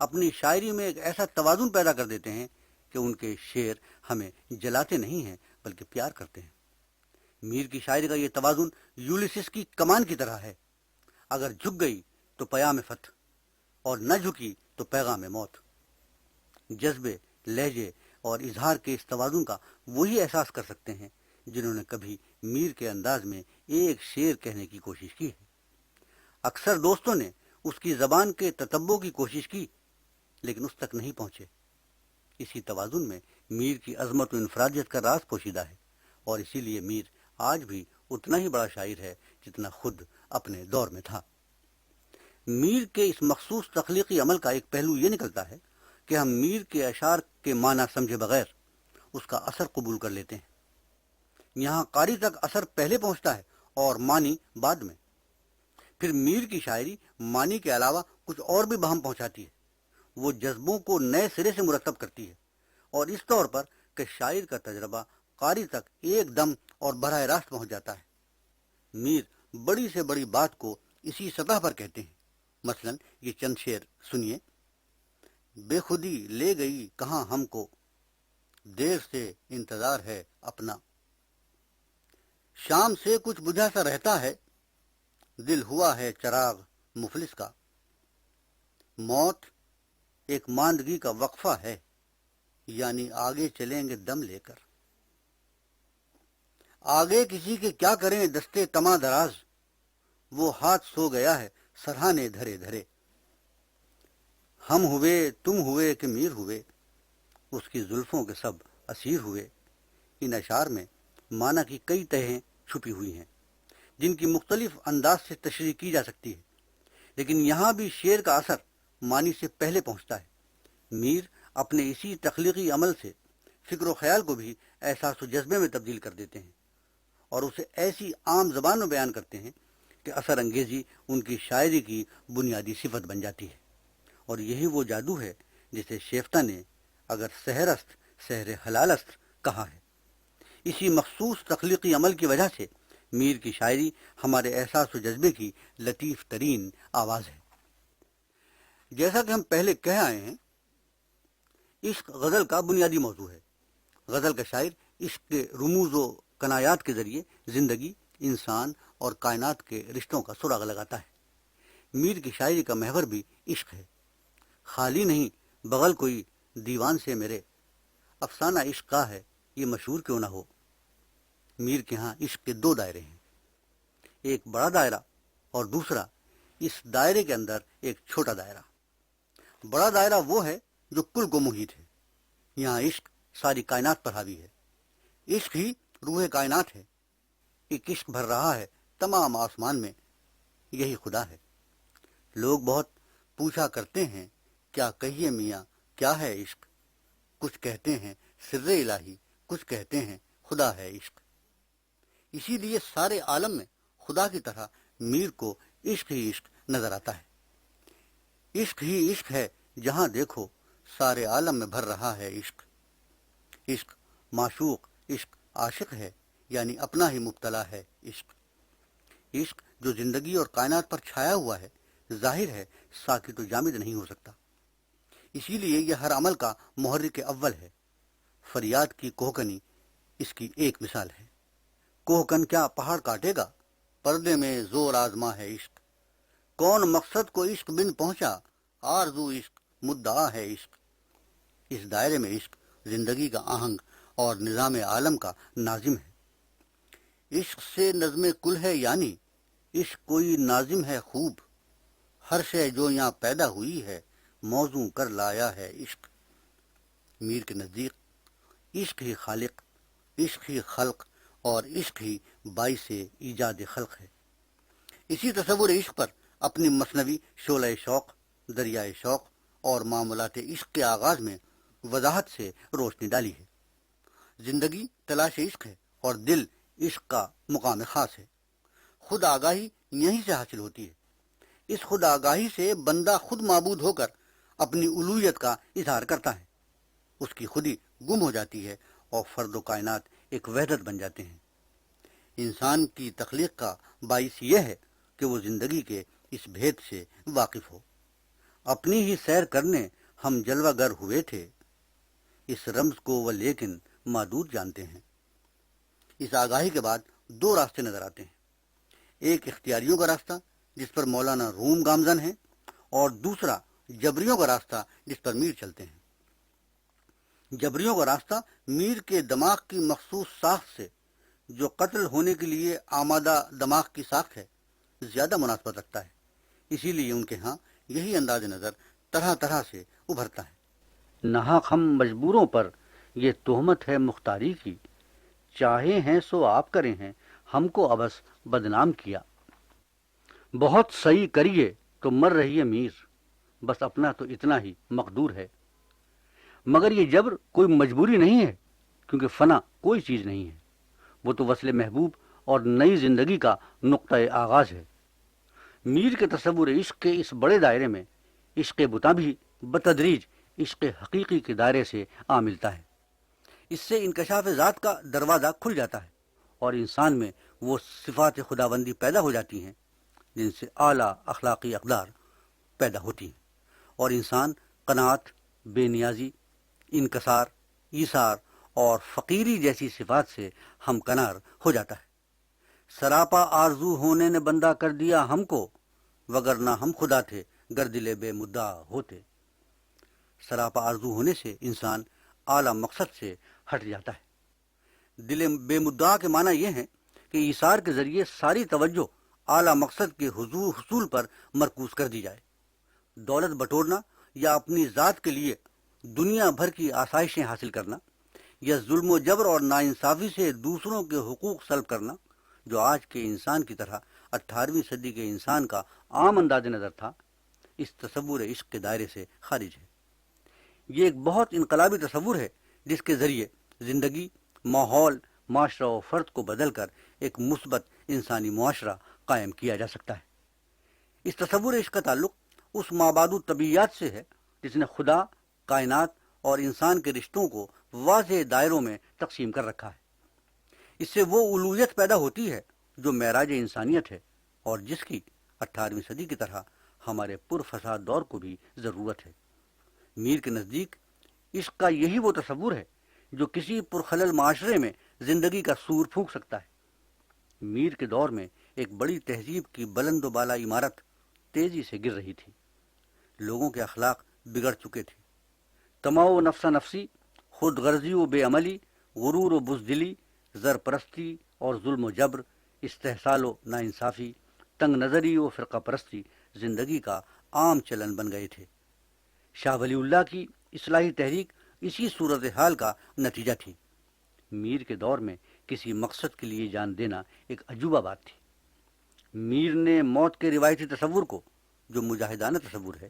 اپنی شاعری میں ایک ایسا توازن پیدا کر دیتے ہیں کہ ان کے شعر ہمیں جلاتے نہیں ہیں بلکہ پیار کرتے ہیں۔ میر کی شاعری کا یہ توازن یولیسس کی کمان کی طرح ہے، اگر جھک گئی تو پیام فتح اور نہ جھکی تو پیغام موت۔ جذبے، لہجے اور اظہار کے اس توازن کا وہی احساس کر سکتے ہیں جنہوں نے کبھی میر کے انداز میں ایک شعر کہنے کی کوشش کی ہے۔ اکثر دوستوں نے اس کی زبان کے تتبع کی کوشش کی لیکن اس تک نہیں پہنچے۔ اسی توازن میں میر کی عظمت و انفرادیت کا راز پوشیدہ ہے، اور اسی لیے میر آج بھی اتنا ہی بڑا شاعر ہے جتنا خود اپنے دور میں تھا۔ میر کے اس مخصوص تخلیقی عمل کا ایک پہلو یہ نکلتا ہے کہ ہم میر کے اشعار کے معنی سمجھے بغیر اس کا اثر قبول کر لیتے ہیں۔ یہاں قاری تک اثر پہلے پہنچتا ہے اور معنی بعد میں۔ پھر میر کی شاعری معنی کے علاوہ کچھ اور بھی بہم پہنچاتی ہے، وہ جذبوں کو نئے سرے سے مرتب کرتی ہے، اور اس طور پر کہ شاعر کا تجربہ قاری تک ایک دم اور براہ راست پہنچ جاتا ہے۔ میر بڑی سے بڑی بات کو اسی سطح پر کہتے ہیں۔ مثلا یہ چند شعر سنیے۔ بے خودی لے گئی کہاں ہم کو، دیر سے انتظار ہے اپنا، شام سے کچھ بجھا سا رہتا ہے، دل ہوا ہے چراغ مفلس کا، موت ایک ماندگی کا وقفہ ہے، یعنی آگے چلیں گے دم لے کر، آگے کسی کے کیا کریں دستے تما دراز، وہ ہاتھ سو گیا ہے سرہانے دھرے دھرے، ہم ہوئے تم ہوئے کہ میر ہوئے، اس کی زلفوں کے سب اسیر ہوئے۔ ان اشعار میں معنی کی کئی تہیں چھپی ہوئی ہیں جن کی مختلف انداز سے تشریح کی جا سکتی ہے، لیکن یہاں بھی شعر کا اثر معنی سے پہلے پہنچتا ہے۔ میر اپنے اسی تخلیقی عمل سے فکر و خیال کو بھی احساس و جذبے میں تبدیل کر دیتے ہیں اور اسے ایسی عام زبان میں بیان کرتے ہیں کہ اثر انگیزی ان کی شاعری کی بنیادی صفت بن جاتی ہے، اور یہی وہ جادو ہے جسے شیفتہ نے اگر سحر است سحر حلال است کہا ہے۔ اسی مخصوص تخلیقی عمل کی وجہ سے میر کی شاعری ہمارے احساس و جذبے کی لطیف ترین آواز ہے۔ جیسا کہ ہم پہلے کہہ آئے ہیں، عشق غزل کا بنیادی موضوع ہے۔ غزل کا شاعر عشق کے رموز و کنایات کے ذریعے زندگی، انسان اور کائنات کے رشتوں کا سراغ لگاتا ہے۔ میر کی شاعری کا محور بھی عشق ہے۔ خالی نہیں بغل کوئی دیوان سے میرے، افسانہ عشق کا ہے یہ مشہور کیوں نہ ہو۔ میر کے ہاں عشق کے دو دائرے ہیں، ایک بڑا دائرہ اور دوسرا اس دائرے کے اندر ایک چھوٹا دائرہ۔ بڑا دائرہ وہ ہے جو کل کو محیط ہے، یہاں عشق ساری کائنات پر حاوی ہے، عشق ہی روح کائنات ہے، ایک عشق بھر رہا ہے تمام آسمان میں، یہی خدا ہے۔ لوگ بہت پوچھا کرتے ہیں کیا کہیے میاں کیا ہے عشق، کچھ کہتے ہیں سر الہی، کچھ کہتے ہیں خدا ہے عشق۔ اسی لیے سارے عالم میں خدا کی طرح میر کو عشق ہی عشق نظر آتا ہے۔ عشق ہی عشق ہے جہاں دیکھو، سارے عالم میں بھر رہا ہے عشق۔ عشق معشوق، عشق عاشق ہے، یعنی اپنا ہی مبتلا ہے عشق۔ عشق جو زندگی اور کائنات پر چھایا ہوا ہے، ظاہر ہے ساکت و جامد نہیں ہو سکتا، اسی لیے یہ ہر عمل کا محرک اول ہے۔ فریاد کی کوہکنی اس کی ایک مثال ہے۔ کوہکن کیا پہاڑ کاٹے گا، پردے میں زور آزما ہے عشق، کون مقصد کو عشق بن پہنچا، آرزو عشق مدعا ہے عشق۔ اس دائرے میں عشق زندگی کا آہنگ اور نظام عالم کا ناظم ہے۔ عشق سے نظم کل ہے، یعنی عشق کوئی ناظم ہے خوب، ہر شے جو یہاں پیدا ہوئی ہے موزوں کر لایا ہے عشق۔ میر کے نزدیک عشق ہی خالق، عشق ہی خلق اور عشق ہی باعث ایجاد خلق ہے۔ اسی تصور عشق پر اپنی مثنوی شعلہ شوق، دریائے شوق اور معاملات عشق کے آغاز میں وضاحت سے روشنی ڈالی ہے۔ زندگی تلاش عشق ہے اور دل عشق کا مقام خاص ہے۔ خود آگاہی یہیں سے حاصل ہوتی ہے۔ اس خود آگاہی سے بندہ خود معبود ہو کر اپنی الوہیت کا اظہار کرتا ہے، اس کی خودی گم ہو جاتی ہے اور فرد و کائنات ایک وحدت بن جاتے ہیں۔ انسان کی تخلیق کا باعث یہ ہے کہ وہ زندگی کے اس بھید سے واقف ہو۔ اپنی ہی سیر کرنے ہم جلوہ گر ہوئے تھے، اس رمز کو وہ لیکن محدود جانتے ہیں۔ اس آگاہی کے بعد دو راستے نظر آتے ہیں، ایک اختیاریوں کا راستہ جس پر مولانا روم گامزن ہیں، اور دوسرا جبریوں کا راستہ جس پر میر چلتے ہیں۔ جبریوں کا راستہ میر کے دماغ کی مخصوص ساخت سے، جو قتل ہونے کے لیے آمادہ دماغ کی ساخت ہے، زیادہ مناسبت رکھتا ہے، اسی لیے ان کے ہاں یہی انداز نظر طرح طرح سے ابھرتا ہے۔ ناحق ہم مجبوروں پر یہ تہمت ہے مختاری کی، چاہے ہیں سو آپ کریں ہیں، ہم کو ابس بدنام کیا۔ بہت صحیح کریے تو مر رہی ہے میر، بس اپنا تو اتنا ہی مقدور ہے۔ مگر یہ جبر کوئی مجبوری نہیں ہے، کیونکہ فنا کوئی چیز نہیں ہے، وہ تو وصل محبوب اور نئی زندگی کا نقطۂ آغاز ہے۔ میر کے تصور عشق کے اس بڑے دائرے میں عشق بتا بھی بتدریج عشق حقیقی کے دائرے سے آ ملتا ہے۔ اس سے انکشاف ذات کا دروازہ کھل جاتا ہے اور انسان میں وہ صفات خداوندی پیدا ہو جاتی ہیں جن سے اعلیٰ اخلاقی اقدار پیدا ہوتی ہیں، اور انسان قناعت، بے نیازی، انکسار، ایثار اور فقیری جیسی صفات سے ہمکنار ہو جاتا ہے۔ سراپا آرزو ہونے نے بندہ کر دیا ہم کو، وگرنہ ہم خدا تھے گر دل بے مدعا ہوتے۔ سراپا آرزو ہونے سے انسان اعلیٰ مقصد سے ہٹ جاتا ہے۔ دل بے مدعا کے معنی یہ ہیں کہ ایثار کے ذریعے ساری توجہ اعلیٰ مقصد کے حصول پر مرکوز کر دی جائے۔ دولت بٹورنا یا اپنی ذات کے لیے دنیا بھر کی آسائشیں حاصل کرنا، یا ظلم و جبر اور ناانصافی سے دوسروں کے حقوق سلب کرنا، جو آج کے انسان کی طرح 18ویں صدی کے انسان کا عام انداز نظر تھا، اس تصور عشق کے دائرے سے خارج ہے۔ یہ ایک بہت انقلابی تصور ہے جس کے ذریعے زندگی، ماحول، معاشرہ و فرد کو بدل کر ایک مثبت انسانی معاشرہ قائم کیا جا سکتا ہے۔ اس تصور عشق کا تعلق اس مابعد طبیعیات سے ہے جس نے خدا، کائنات اور انسان کے رشتوں کو واضح دائروں میں تقسیم کر رکھا ہے۔ اس سے وہ الوہیت پیدا ہوتی ہے جو معراج انسانیت ہے، اور جس کی 18ویں صدی کی طرح ہمارے پرفساد دور کو بھی ضرورت ہے۔ میر کے نزدیک عشق کا یہی وہ تصور ہے جو کسی پرخلل معاشرے میں زندگی کا سور پھونک سکتا ہے۔ میر کے دور میں ایک بڑی تہذیب کی بلند و بالا عمارت تیزی سے گر رہی تھی۔ لوگوں کے اخلاق بگڑ چکے تھے۔ طمع و نفسا نفسی، خود غرضی و بے عملی، غرور و بزدلی، زر پرستی اور ظلم و جبر، استحصال و ناانصافی، تنگ نظری و فرقہ پرستی زندگی کا عام چلن بن گئے تھے۔ شاہ ولی اللہ کی اصلاحی تحریک اسی صورتحال کا نتیجہ تھی۔ میر کے دور میں کسی مقصد کے لیے جان دینا ایک عجوبہ بات تھی۔ میر نے موت کے روایتی تصور کو، جو مجاہدانہ تصور ہے،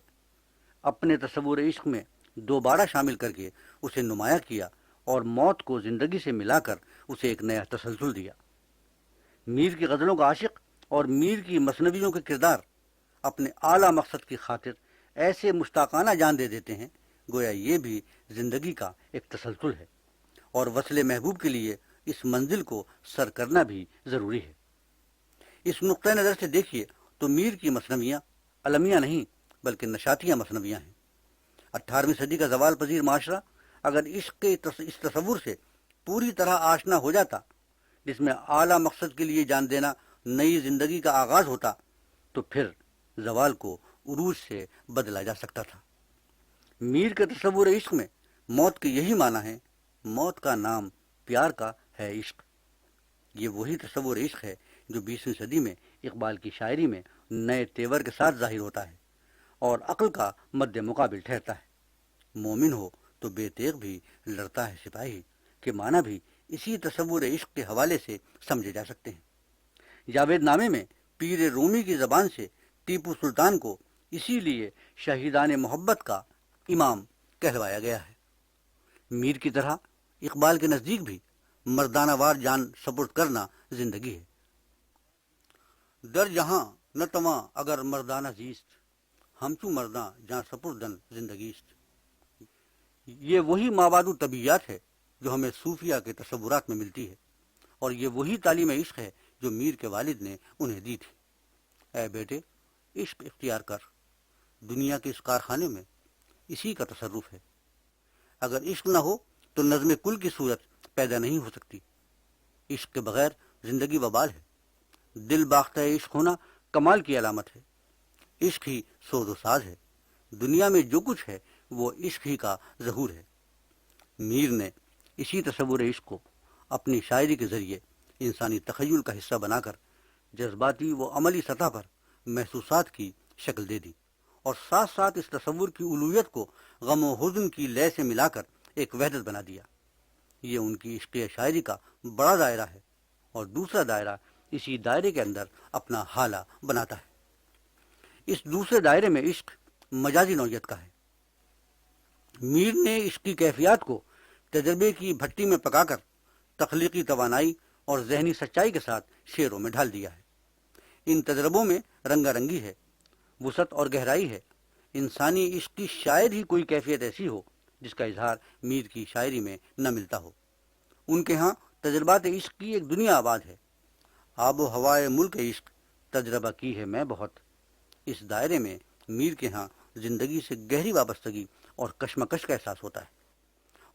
اپنے تصور عشق میں دوبارہ شامل کر کے اسے نمایاں کیا اور موت کو زندگی سے ملا کر اسے ایک نیا تسلسل دیا۔ میر کی غزلوں کا عاشق اور میر کی مثنویوں کے کردار اپنے اعلیٰ مقصد کی خاطر ایسے مشتاقانہ جان دے دیتے ہیں گویا یہ بھی زندگی کا ایک تسلسل ہے، اور وصل محبوب کے لیے اس منزل کو سر کرنا بھی ضروری ہے۔ اس نقطۂ نظر سے دیکھیے تو میر کی مثنویاں المیہ نہیں بلکہ نشاتیہ مثنویاں ہیں۔ 18ویں صدی کا زوال پذیر معاشرہ اگر عشق کے اس تصور سے پوری طرح آشنا ہو جاتا جس میں اعلیٰ مقصد کے لیے جان دینا نئی زندگی کا آغاز ہوتا، تو پھر زوال کو عروج سے بدلا جا سکتا تھا۔ میر کے تصور عشق میں موت کے یہی معنی ہے، موت کا نام پیار کا ہے عشق۔ یہ وہی تصور عشق ہے جو 20ویں صدی میں اقبال کی شاعری میں نئے تیور کے ساتھ ظاہر ہوتا ہے اور عقل کا مد مقابل ٹھہرتا ہے۔ مومن ہو تو بے تیغ بھی لڑتا ہے سپاہی کے معنی بھی اسی تصور عشق کے حوالے سے سمجھے جا سکتے ہیں۔ جاوید نامے میں پیر رومی کی زبان سے ٹیپو سلطان کو اسی لیے شہیدان محبت کا امام کہلوایا گیا ہے۔ میر کی طرح اقبال کے نزدیک بھی مردانہ وار جان سپرد کرنا زندگی ہے۔ در جہاں نہ تواں اگر مردانہ زیست، ہمچو مرداں جہاں سپردن زندگیست۔ یہ وہی مابعد طبیعیات ہے جو ہمیں صوفیہ کے تصورات میں ملتی ہے، اور یہ وہی تعلیم عشق ہے جو میر کے والد نے انہیں دی تھی۔ اے بیٹے، عشق اختیار کر، دنیا کے اس کارخانے میں اسی کا تصرف ہے۔ اگر عشق نہ ہو تو نظم کل کی صورت پیدا نہیں ہو سکتی۔ عشق کے بغیر زندگی وبال ہے۔ دل باختہ عشق ہونا کمال کی علامت ہے۔ عشق ہی سوز و ساز ہے۔ دنیا میں جو کچھ ہے وہ عشق ہی کا ظہور ہے۔ میر نے اسی تصور عشق کو اپنی شاعری کے ذریعے انسانی تخیل کا حصہ بنا کر جذباتی و عملی سطح پر محسوسات کی شکل دے دی، اور ساتھ ساتھ اس تصور کی الوہیت کو غم و حزن کی لے سے ملا کر ایک وحدت بنا دیا۔ یہ ان کی عشقیہ شاعری کا بڑا دائرہ ہے، اور دوسرا دائرہ اسی دائرے کے اندر اپنا حالہ بناتا ہے۔ اس دوسرے دائرے میں عشق مجازی نوعیت کا ہے۔ میر نے عشق کی کیفیات کو تجربے کی بھٹی میں پکا کر تخلیقی توانائی اور ذہنی سچائی کے ساتھ شعروں میں ڈھال دیا ہے۔ ان تجربوں میں رنگا رنگی ہے، وسعت اور گہرائی ہے۔ انسانی عشق کی شاید ہی کوئی کیفیت ایسی ہو جس کا اظہار میر کی شاعری میں نہ ملتا ہو۔ ان کے ہاں تجربات عشق کی ایک دنیا آباد ہے۔ آب و ہوائے ملک عشق تجربہ کی ہے میں بہت۔ اس دائرے میں میر کے ہاں زندگی سے گہری وابستگی اور کشمکش کا احساس ہوتا ہے۔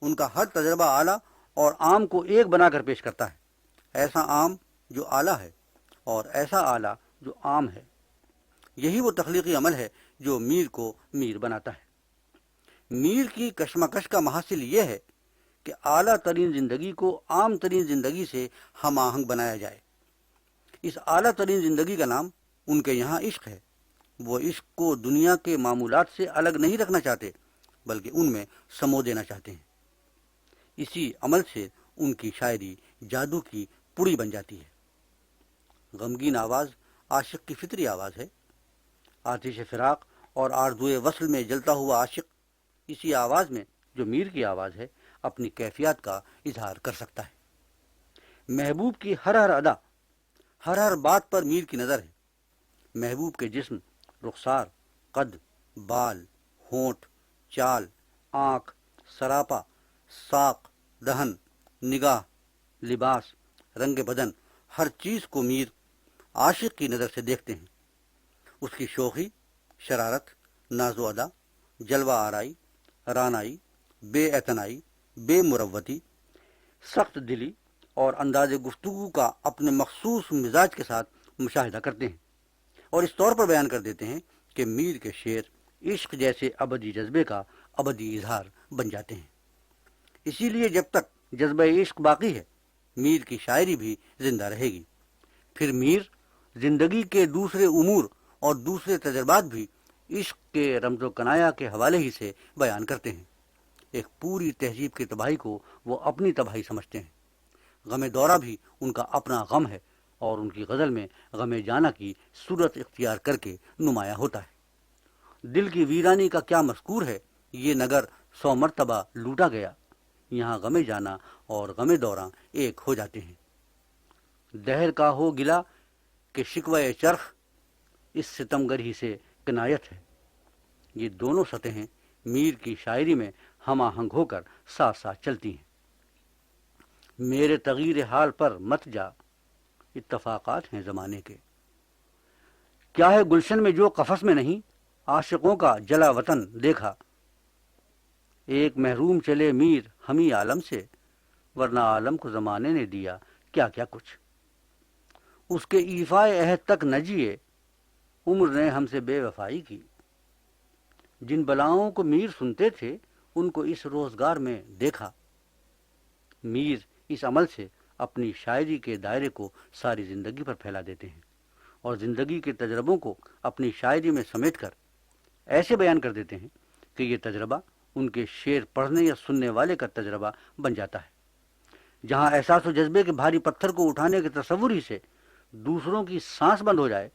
ان کا ہر تجربہ اعلیٰ اور عام کو ایک بنا کر پیش کرتا ہے، ایسا عام جو اعلیٰ ہے اور ایسا اعلیٰ جو عام ہے۔ یہی وہ تخلیقی عمل ہے جو میر کو میر بناتا ہے۔ میر کی کشمکش کا محاصل یہ ہے کہ اعلیٰ ترین زندگی کو عام ترین زندگی سے ہم آہنگ بنایا جائے۔ اس اعلیٰ ترین زندگی کا نام ان کے یہاں عشق ہے۔ وہ عشق کو دنیا کے معمولات سے الگ نہیں رکھنا چاہتے، بلکہ ان میں سمو دینا چاہتے ہیں۔ اسی عمل سے ان کی شاعری جادو کی پڑی بن جاتی ہے۔ غمگین آواز عاشق کی فطری آواز ہے۔ آتش فراق اور آرزوئے وصل میں جلتا ہوا عاشق اسی آواز میں، جو میر کی آواز ہے، اپنی کیفیات کا اظہار کر سکتا ہے۔ محبوب کی ہر ہر ادا، ہر بات پر میر کی نظر ہے۔ محبوب کے جسم، رخسار، قد، بال، ہونٹ، چال، آنکھ، سراپا، ساق، دہن، نگاہ، لباس، رنگ بدن، ہر چیز کو میر عاشق کی نظر سے دیکھتے ہیں۔ اس کی شوخی، شرارت، ناز و ادا، جلوہ آرائی، رانائی، بے اعتنائی، بے مروتی، سخت دلی اور انداز گفتگو کا اپنے مخصوص مزاج کے ساتھ مشاہدہ کرتے ہیں، اور اس طور پر بیان کر دیتے ہیں کہ میر کے شعر عشق جیسے ابدی جذبے کا ابدی اظہار بن جاتے ہیں۔ اسی لیے جب تک جذبہ عشق باقی ہے، میر کی شاعری بھی زندہ رہے گی۔ پھر میر زندگی کے دوسرے امور اور دوسرے تجربات بھی عشق کے رمز و کنایا کے حوالے ہی سے بیان کرتے ہیں۔ ایک پوری تہذیب کی تباہی کو وہ اپنی تباہی سمجھتے ہیں۔ غم دورہ بھی ان کا اپنا غم ہے، اور ان کی غزل میں غم جانا کی صورت اختیار کر کے نمایاں ہوتا ہے۔ دل کی ویرانی کا کیا مذکور ہے، یہ نگر 100 مرتبہ لوٹا گیا، یہاں غم جانا اور غم دوراں ایک ہو جاتے ہیں۔ دہر کا ہو گلا کہ شکوہ چرخ اس ستمگر ہی سے کنایت ہے۔ یہ دونوں سطحیں میر کی شاعری میں ہم آہنگ ہو کر ساتھ ساتھ چلتی ہیں۔ میرے تغیر حال پر مت جا، اتفاقات ہیں زمانے کے۔ کیا ہے گلشن میں جو قفس میں نہیں، عاشقوں کا جلا وطن دیکھا۔ ایک محروم چلے میر ہمی عالم سے، ورنہ عالم کو زمانے نے دیا کیا کیا کچھ۔ اس کے ایفائے عہد تک نہ جیے، عمر نے ہم سے بے وفائی کی۔ جن بلاؤں کو میر سنتے تھے، ان کو اس روزگار میں دیکھا۔ میر اس عمل سے اپنی شاعری کے دائرے کو ساری زندگی پر پھیلا دیتے ہیں، اور زندگی کے تجربوں کو اپنی شاعری میں سمیٹ کر ایسے بیان کر دیتے ہیں کہ یہ تجربہ ان کے شعر پڑھنے یا سننے والے کا تجربہ بن جاتا ہے۔ جہاں احساس و جذبے کے بھاری پتھر کو اٹھانے کے تصور ہی سے دوسروں کی سانس بند ہو جائے،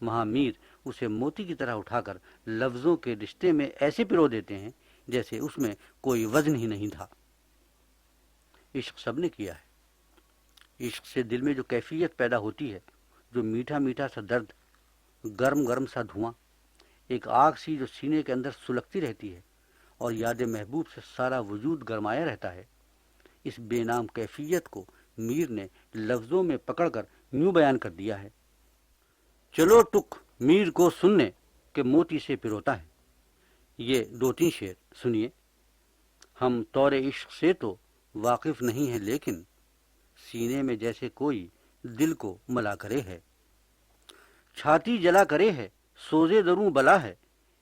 وہاں میر اسے موتی کی طرح اٹھا کر لفظوں کے رشتے میں ایسے پرو دیتے ہیں جیسے اس میں کوئی وزن ہی نہیں تھا۔ عشق سب نے کیا ہے۔ عشق سے دل میں جو کیفیت پیدا ہوتی ہے، جو میٹھا میٹھا سا درد، گرم گرم سا دھواں، ایک آگ سی جو سینے کے اندر سلگتی رہتی ہے اور یاد محبوب سے سارا وجود گرمایا رہتا ہے، اس بے نام کیفیت کو میر نے لفظوں میں پکڑ کر یوں بیان کر دیا ہے۔ چلو ٹک میر کو سننے کہ موتی سے پروتا ہے۔ یہ 2-3 شعر سنیے۔ ہم طور عشق سے تو واقف نہیں ہیں، لیکن سینے میں جیسے کوئی دل کو ملا کرے ہے، چھاتی جلا کرے ہے، سوزے دروں بلا ہے،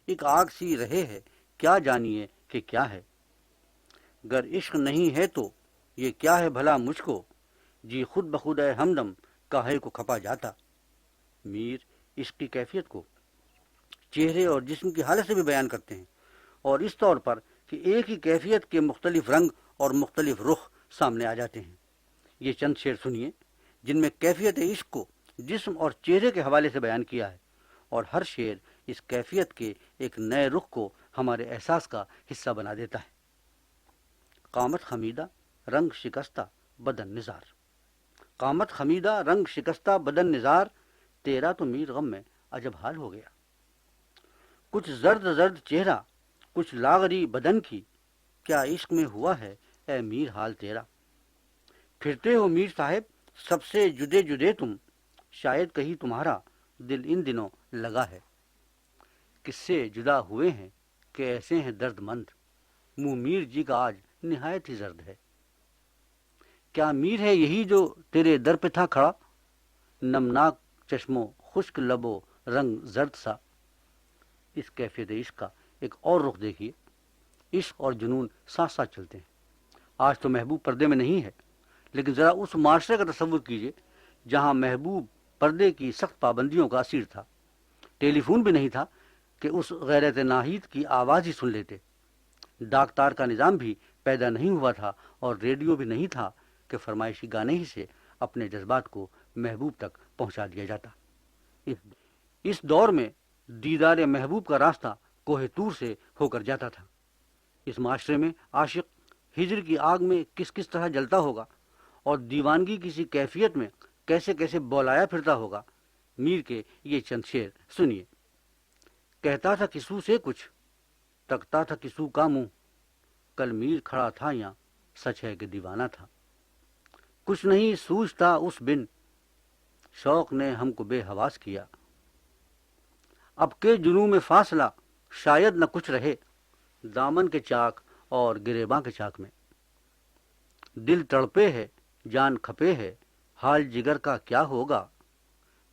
ایک آگ سی رہے ہے، کیا جانیے کہ کیا ہے۔ گر عشق نہیں ہے تو یہ کیا ہے بھلا مجھ کو، جی خود بخود ہے ہمدم کاہے کو کھپا جاتا۔ میر عشق کی کیفیت کو چہرے اور جسم کی حالت سے بھی بیان کرتے ہیں، اور اس طور پر کہ ایک ہی کیفیت کے مختلف رنگ اور مختلف رخ سامنے آ جاتے ہیں۔ یہ چند شعر سنیے جن میں کیفیت عشق کو جسم اور چہرے کے حوالے سے بیان کیا ہے، اور ہر شعر اس کیفیت کے ایک نئے رخ کو ہمارے احساس کا حصہ بنا دیتا ہے۔ قامت خمیدہ رنگ شکستہ بدن نزار، قامت خمیدہ رنگ شکستہ بدن نزار، تیرا تو میر غم میں عجب حال ہو گیا۔ کچھ زرد زرد چہرہ، کچھ لاغری بدن کی، کیا عشق میں ہوا ہے اے میر حال تیرا۔ پھرتے ہو میر صاحب سب سے جدے جدے تم، شاید کہیں تمہارا دل ان دنوں لگا ہے۔ کس سے جدا ہوئے ہیں کہ ایسے ہیں درد مند، منہ میر جی کا آج نہایت ہی زرد ہے۔ کیا میر ہے یہی جو تیرے در پہ تھا کھڑا، نمناک چشموں خشک لبوں رنگ زرد سا۔ اس کیفیت عشق کا ایک اور رخ دیکھیے، عشق اور جنون ساتھ ساتھ چلتے ہیں۔ آج تو محبوب پردے میں نہیں ہے، لیکن ذرا اس معاشرے کا تصور کیجئے جہاں محبوب پردے کی سخت پابندیوں کا اسیر تھا۔ ٹیلی فون بھی نہیں تھا کہ اس غیرت ناہید کی آواز ہی سن لیتے، ڈاک تار کا نظام بھی پیدا نہیں ہوا تھا، اور ریڈیو بھی نہیں تھا کہ فرمائشی گانے ہی سے اپنے جذبات کو محبوب تک پہنچا دیا جاتا۔ اس دور میں دیدار محبوب کا راستہ کوہ طور سے ہو کر جاتا تھا۔ اس معاشرے میں عاشق ہجر کی آگ میں کس کس طرح جلتا ہوگا، اور دیوانگی کسی کیفیت میں کیسے کیسے بولایا پھرتا ہوگا۔ میر کے یہ چند شعر سنیے۔ کہتا تھا کسو سے کچھ، تکتا تھا کسو کا منہ، کل میر کھڑا تھا یہاں، سچ ہے کہ دیوانہ تھا۔ کچھ نہیں سوجھتا اس بن، شوق نے ہم کو بے حواس کیا۔ اب کے جنوں میں فاصلہ شاید نہ کچھ رہے، دامن کے چاک اور گریباں کے چاک میں۔ دل تڑپے ہے جان کھپے ہے، حال جگر کا کیا ہوگا،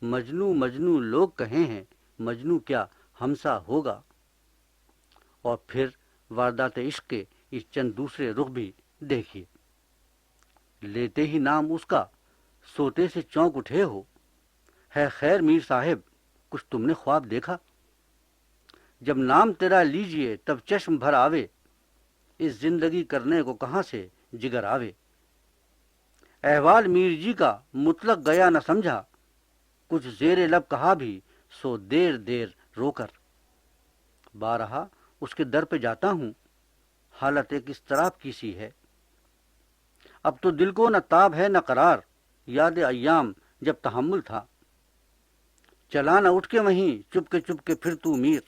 مجنوں مجنوں لوگ کہیں ہیں، مجنوں کیا ہمسا ہوگا۔ اور پھر واردات عشق کے اس چند دوسرے رخ بھی دیکھیے۔ لیتے ہی نام اس کا سوتے سے چونک اٹھے ہو، ہے خیر میر صاحب کچھ تم نے خواب دیکھا، جب نام تیرا لیجئے تب چشم بھر آوے، اس زندگی کرنے کو کہاں سے جگر آوے۔ احوال میر جی کا مطلق گیا نہ سمجھا، کچھ زیر لب کہا بھی سو دیر دیر رو کر۔ بارہا اس کے در پہ جاتا ہوں، حالت ایک اضطراب کی سی ہے، اب تو دل کو نہ تاب ہے نہ قرار، یاد ایام جب تحمل تھا۔ چلا نہ اٹھ کے وہیں چپ کے پھر تو میر،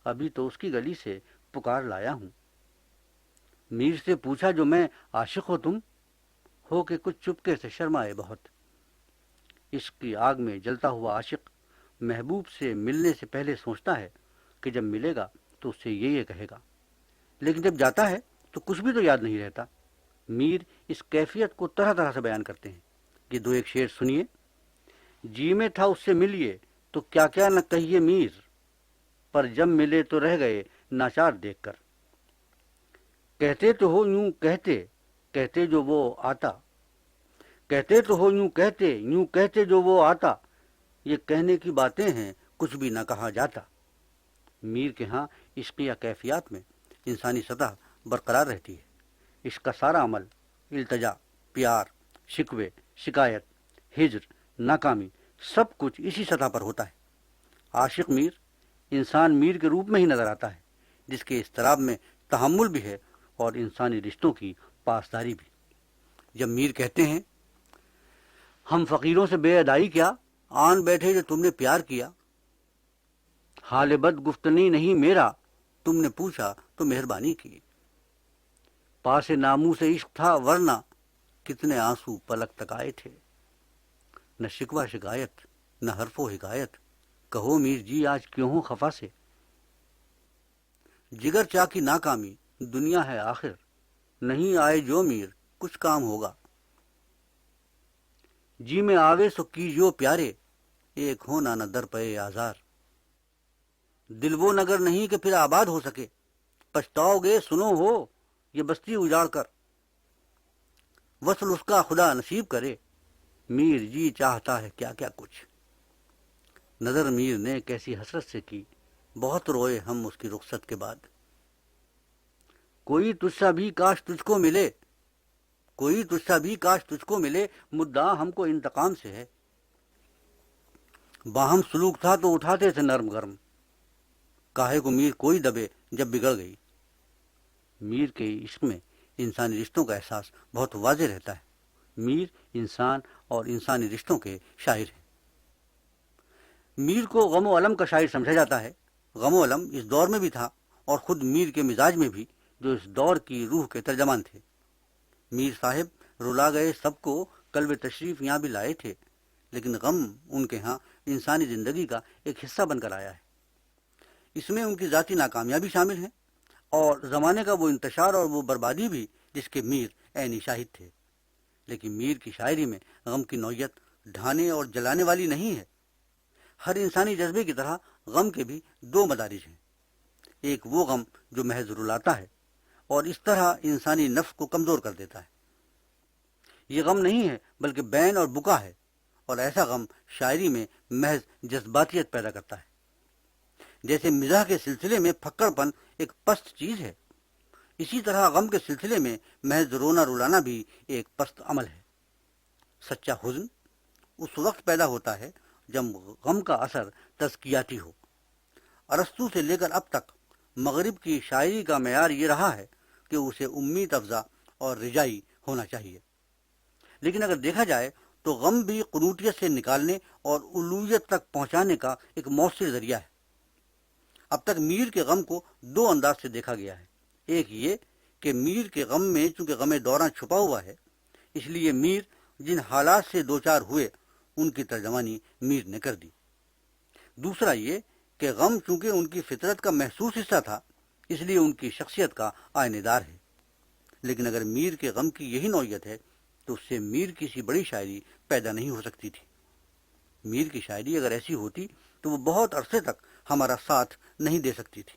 ابھی تو اس کی گلی سے پکار لایا ہوں۔ میر سے پوچھا جو میں عاشق ہو تم، ہو کہ کچھ چپکے سے شرمائے بہت۔ عشق کی آگ میں جلتا ہوا عاشق محبوب سے ملنے سے پہلے سوچتا ہے کہ جب ملے گا تو اس سے یہ کہے گا، لیکن جب جاتا ہے تو کچھ بھی تو یاد نہیں رہتا۔ میر اس کیفیت کو طرح طرح سے بیان کرتے ہیں۔ یہ دو ایک شعر سنیے۔ جی میں تھا اس سے ملیے تو کیا کیا نہ کہیے میر، پر جب ملے تو رہ گئے ناچار دیکھ کر۔ کہتے تو ہو یوں کہتے کہتے جو وہ آتا، کہتے تو ہو یوں کہتے جو وہ آتا، یہ کہنے کی باتیں ہیں کچھ بھی نہ کہا جاتا۔ میر کے ہاں عشقیہ کیفیات میں انسانی سطح برقرار رہتی ہے۔ عشق کا سارا عمل التجا، پیار، شکوے، شکایت، ہجر، ناکامی، سب کچھ اسی سطح پر ہوتا ہے۔ عاشق میر انسان میر کے روپ میں ہی نظر آتا ہے، جس کے اضطراب میں تحمل بھی ہے اور انسانی رشتوں کی پاسداری بھی۔ جب میر کہتے ہیں ہم فقیروں سے بے ادائی کیا، آن بیٹھے جو تم نے پیار کیا، حال بد گفتنی نہیں میرا، تم نے پوچھا تو مہربانی کی، پاس ناموں سے عشق تھا ورنہ کتنے آنسو پلک تک آئے تھے۔ نہ شکوہ شکایت نہ حرف و حکایت، کہو میر جی آج کیوں ہو خفا سے۔ جگر چاکی ناکامی دنیا ہے آخر، نہیں آئے جو میر کچھ کام ہوگا۔ جی میں آوے سو کیجو پیارے، ایک ہونا نہ در پے آزار، دل وہ نگر نہیں کہ پھر آباد ہو سکے، پچھتاؤ گے سنو ہو یہ بستی اجاڑ کر، وصل اس کا خدا نصیب کرے، میر جی چاہتا ہے کیا کیا کچھ، نظر میر نے کیسی حسرت سے کی، بہت روئے ہم اس کی رخصت کے بعد، کوئی تجھ سا بھی کاش تجھ کو ملے، کوئی تجھ سا بھی کاش تجھ کو ملے، مدعا ہم کو انتقام سے ہے، باہم سلوک تھا تو اٹھاتے تھے نرم گرم، کاہے کو میر کوئی دبے جب بگڑ گئی، میر کے عشق میں انسانی رشتوں کا احساس بہت واضح رہتا ہے، میر انسان اور انسانی رشتوں کے شاعر ہیں۔ میر کو غم و علم کا شاعر سمجھا جاتا ہے، غم و علم اس دور میں بھی تھا اور خود میر کے مزاج میں بھی، جو اس دور کی روح کے ترجمان تھے۔ میر صاحب رلا گئے سب کو قلب تشریف یہاں بھی لائے تھے، لیکن غم ان کے ہاں انسانی زندگی کا ایک حصہ بن کر آیا ہے، اس میں ان کی ذاتی ناکامیابی شامل ہے اور زمانے کا وہ انتشار اور وہ بربادی بھی جس کے میر عینی شاہد تھے، لیکن میر کی شاعری میں غم کی نوعیت ڈھانے اور جلانے والی نہیں ہے، ہر انسانی جذبے کی طرح غم کے بھی دو مدارج ہیں، ایک وہ غم جو محض رلاتا ہے اور اس طرح انسانی نفس کو کمزور کر دیتا ہے، یہ غم نہیں ہے بلکہ بین اور بکا ہے، اور ایسا غم شاعری میں محض جذباتیت پیدا کرتا ہے، جیسے مزاح کے سلسلے میں پھکڑ پن ایک پست چیز ہے، اسی طرح غم کے سلسلے میں محض رونا رلانا بھی ایک پست عمل ہے۔ سچا حزن اس وقت پیدا ہوتا ہے جب غم کا اثر تزکیاتی ہو۔ ارسطو سے لے کر اب تک مغرب کی شاعری کا معیار یہ رہا ہے کہ اسے امید افزا اور رجائی ہونا چاہیے، لیکن اگر دیکھا جائے تو غم بھی قنوطیت سے نکالنے اور الوہیت تک پہنچانے کا ایک مؤثر ذریعہ ہے۔ اب تک میر کے غم کو دو انداز سے دیکھا گیا ہے، ایک یہ کہ میر کے غم میں چونکہ غم دوراں چھپا ہوا ہے، اس لیے میر جن حالات سے دوچار ہوئے ان کی ترجمانی میر نے کر دی، دوسرا یہ کہ غم چونکہ ان کی فطرت کا محسوس حصہ تھا اس لیے ان کی شخصیت کا آئینہ دار ہے، لیکن اگر میر کے غم کی یہی نوعیت ہے تو اس سے میر کی سی بڑی شاعری پیدا نہیں ہو سکتی تھی۔ میر کی شاعری اگر ایسی ہوتی تو وہ بہت عرصے تک ہمارا ساتھ نہیں دے سکتی تھی۔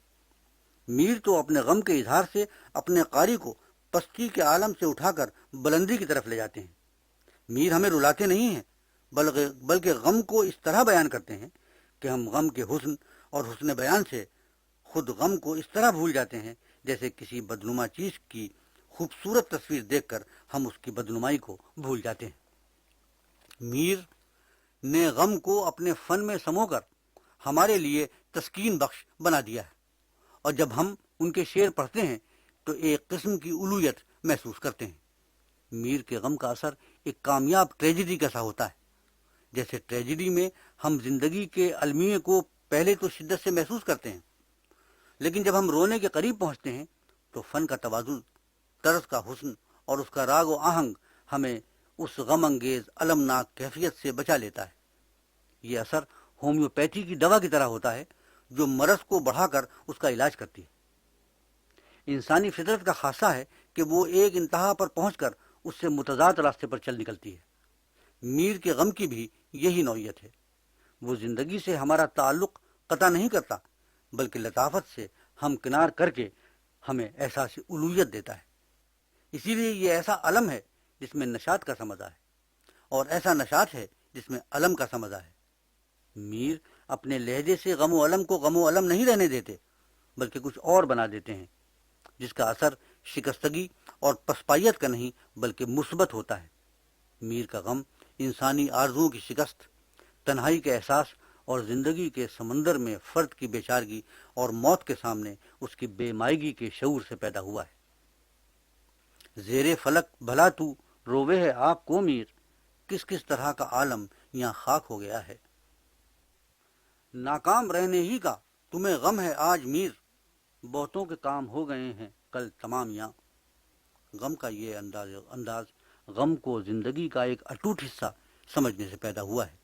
میر تو اپنے غم کے اظہار سے اپنے قاری کو پستی کے عالم سے اٹھا کر بلندی کی طرف لے جاتے ہیں۔ میر ہمیں رلاتے نہیں ہیں بلکہ غم کو اس طرح بیان کرتے ہیں کہ ہم غم کے حسن اور حسن بیان سے خود غم کو اس طرح بھول جاتے ہیں جیسے کسی بدنما چیز کی خوبصورت تصویر دیکھ کر ہم اس کی بدنمائی کو بھول جاتے ہیں۔ میر نے غم کو اپنے فن میں سمو کر ہمارے لیے تسکین بخش بنا دیا ہے، اور جب ہم ان کے شعر پڑھتے ہیں تو ایک قسم کی الوہیت محسوس کرتے ہیں۔ میر کے غم کا اثر ایک کامیاب ٹریجڈی کا سا ہوتا ہے، جیسے ٹریجڈی میں ہم زندگی کے المیے کو پہلے تو شدت سے محسوس کرتے ہیں، لیکن جب ہم رونے کے قریب پہنچتے ہیں تو فن کا توازن، طرز کا حسن اور اس کا راگ و آہنگ ہمیں اس غم انگیز المناک کیفیت سے بچا لیتا ہے۔ یہ اثر ہومیوپیتھی کی دوا کی طرح ہوتا ہے جو مرض کو بڑھا کر اس کا علاج کرتی ہے۔ انسانی فطرت کا خاصہ ہے کہ وہ ایک انتہا پر پہنچ کر اس سے متضاد راستے پر چل نکلتی ہے۔ میر کے غم کی بھی یہی نوعیت ہے، وہ زندگی سے ہمارا تعلق قطع نہیں کرتا بلکہ لطافت سے ہمکنار کر کے ہمیں احساس الوہیت دیتا ہے، اسی لیے یہ ایسا علم ہے جس میں نشاط کا سا مزہ ہے اور ایسا نشاط ہے جس میں علم کا سا مزہ ہے۔ میر اپنے لہجے سے غم و علم کو غم و علم نہیں رہنے دیتے بلکہ کچھ اور بنا دیتے ہیں، جس کا اثر شکستگی اور پسپائیت کا نہیں بلکہ مثبت ہوتا ہے۔ میر کا غم انسانی آرزوؤں کی شکست، تنہائی کے احساس اور زندگی کے سمندر میں فرد کی بے چارگی اور موت کے سامنے اس کی بے مائگی کے شعور سے پیدا ہوا ہے۔ زیر فلک بھلا تو رووے ہے آپ کو میر، کس کس طرح کا عالم یہاں خاک ہو گیا ہے، ناکام رہنے ہی کا تمہیں غم ہے آج میر، بہتوں کے کام ہو گئے ہیں کل تمام یہاں۔ غم کا یہ انداز غم کو زندگی کا ایک اٹوٹ حصہ سمجھنے سے پیدا ہوا ہے۔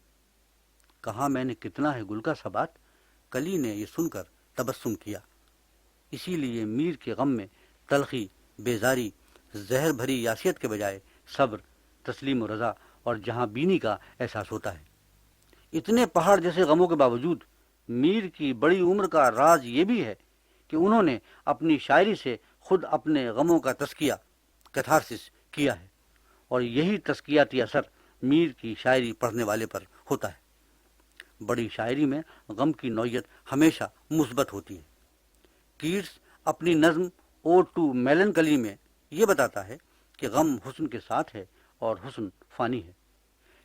کہا میں نے کتنا ہے گل کا ثبات، کلی نے یہ سن کر تبسم کیا۔ اسی لیے میر کے غم میں تلخی، بیزاری، زہر بھری یاسیت کے بجائے صبر، تسلیم و رضا اور جہاں بینی کا احساس ہوتا ہے۔ اتنے پہاڑ جیسے غموں کے باوجود میر کی بڑی عمر کا راز یہ بھی ہے کہ انہوں نے اپنی شاعری سے خود اپنے غموں کا تزکیہ کیتھارسس کیا ہے، اور یہی تزکیاتی اثر میر کی شاعری پڑھنے والے پر ہوتا ہے۔ بڑی شاعری میں غم کی نوعیت ہمیشہ مثبت ہوتی ہے۔ کیٹس اپنی نظم اوڈ ٹو میلنکلی میں یہ بتاتا ہے کہ غم حسن کے ساتھ ہے اور حسن فانی ہے،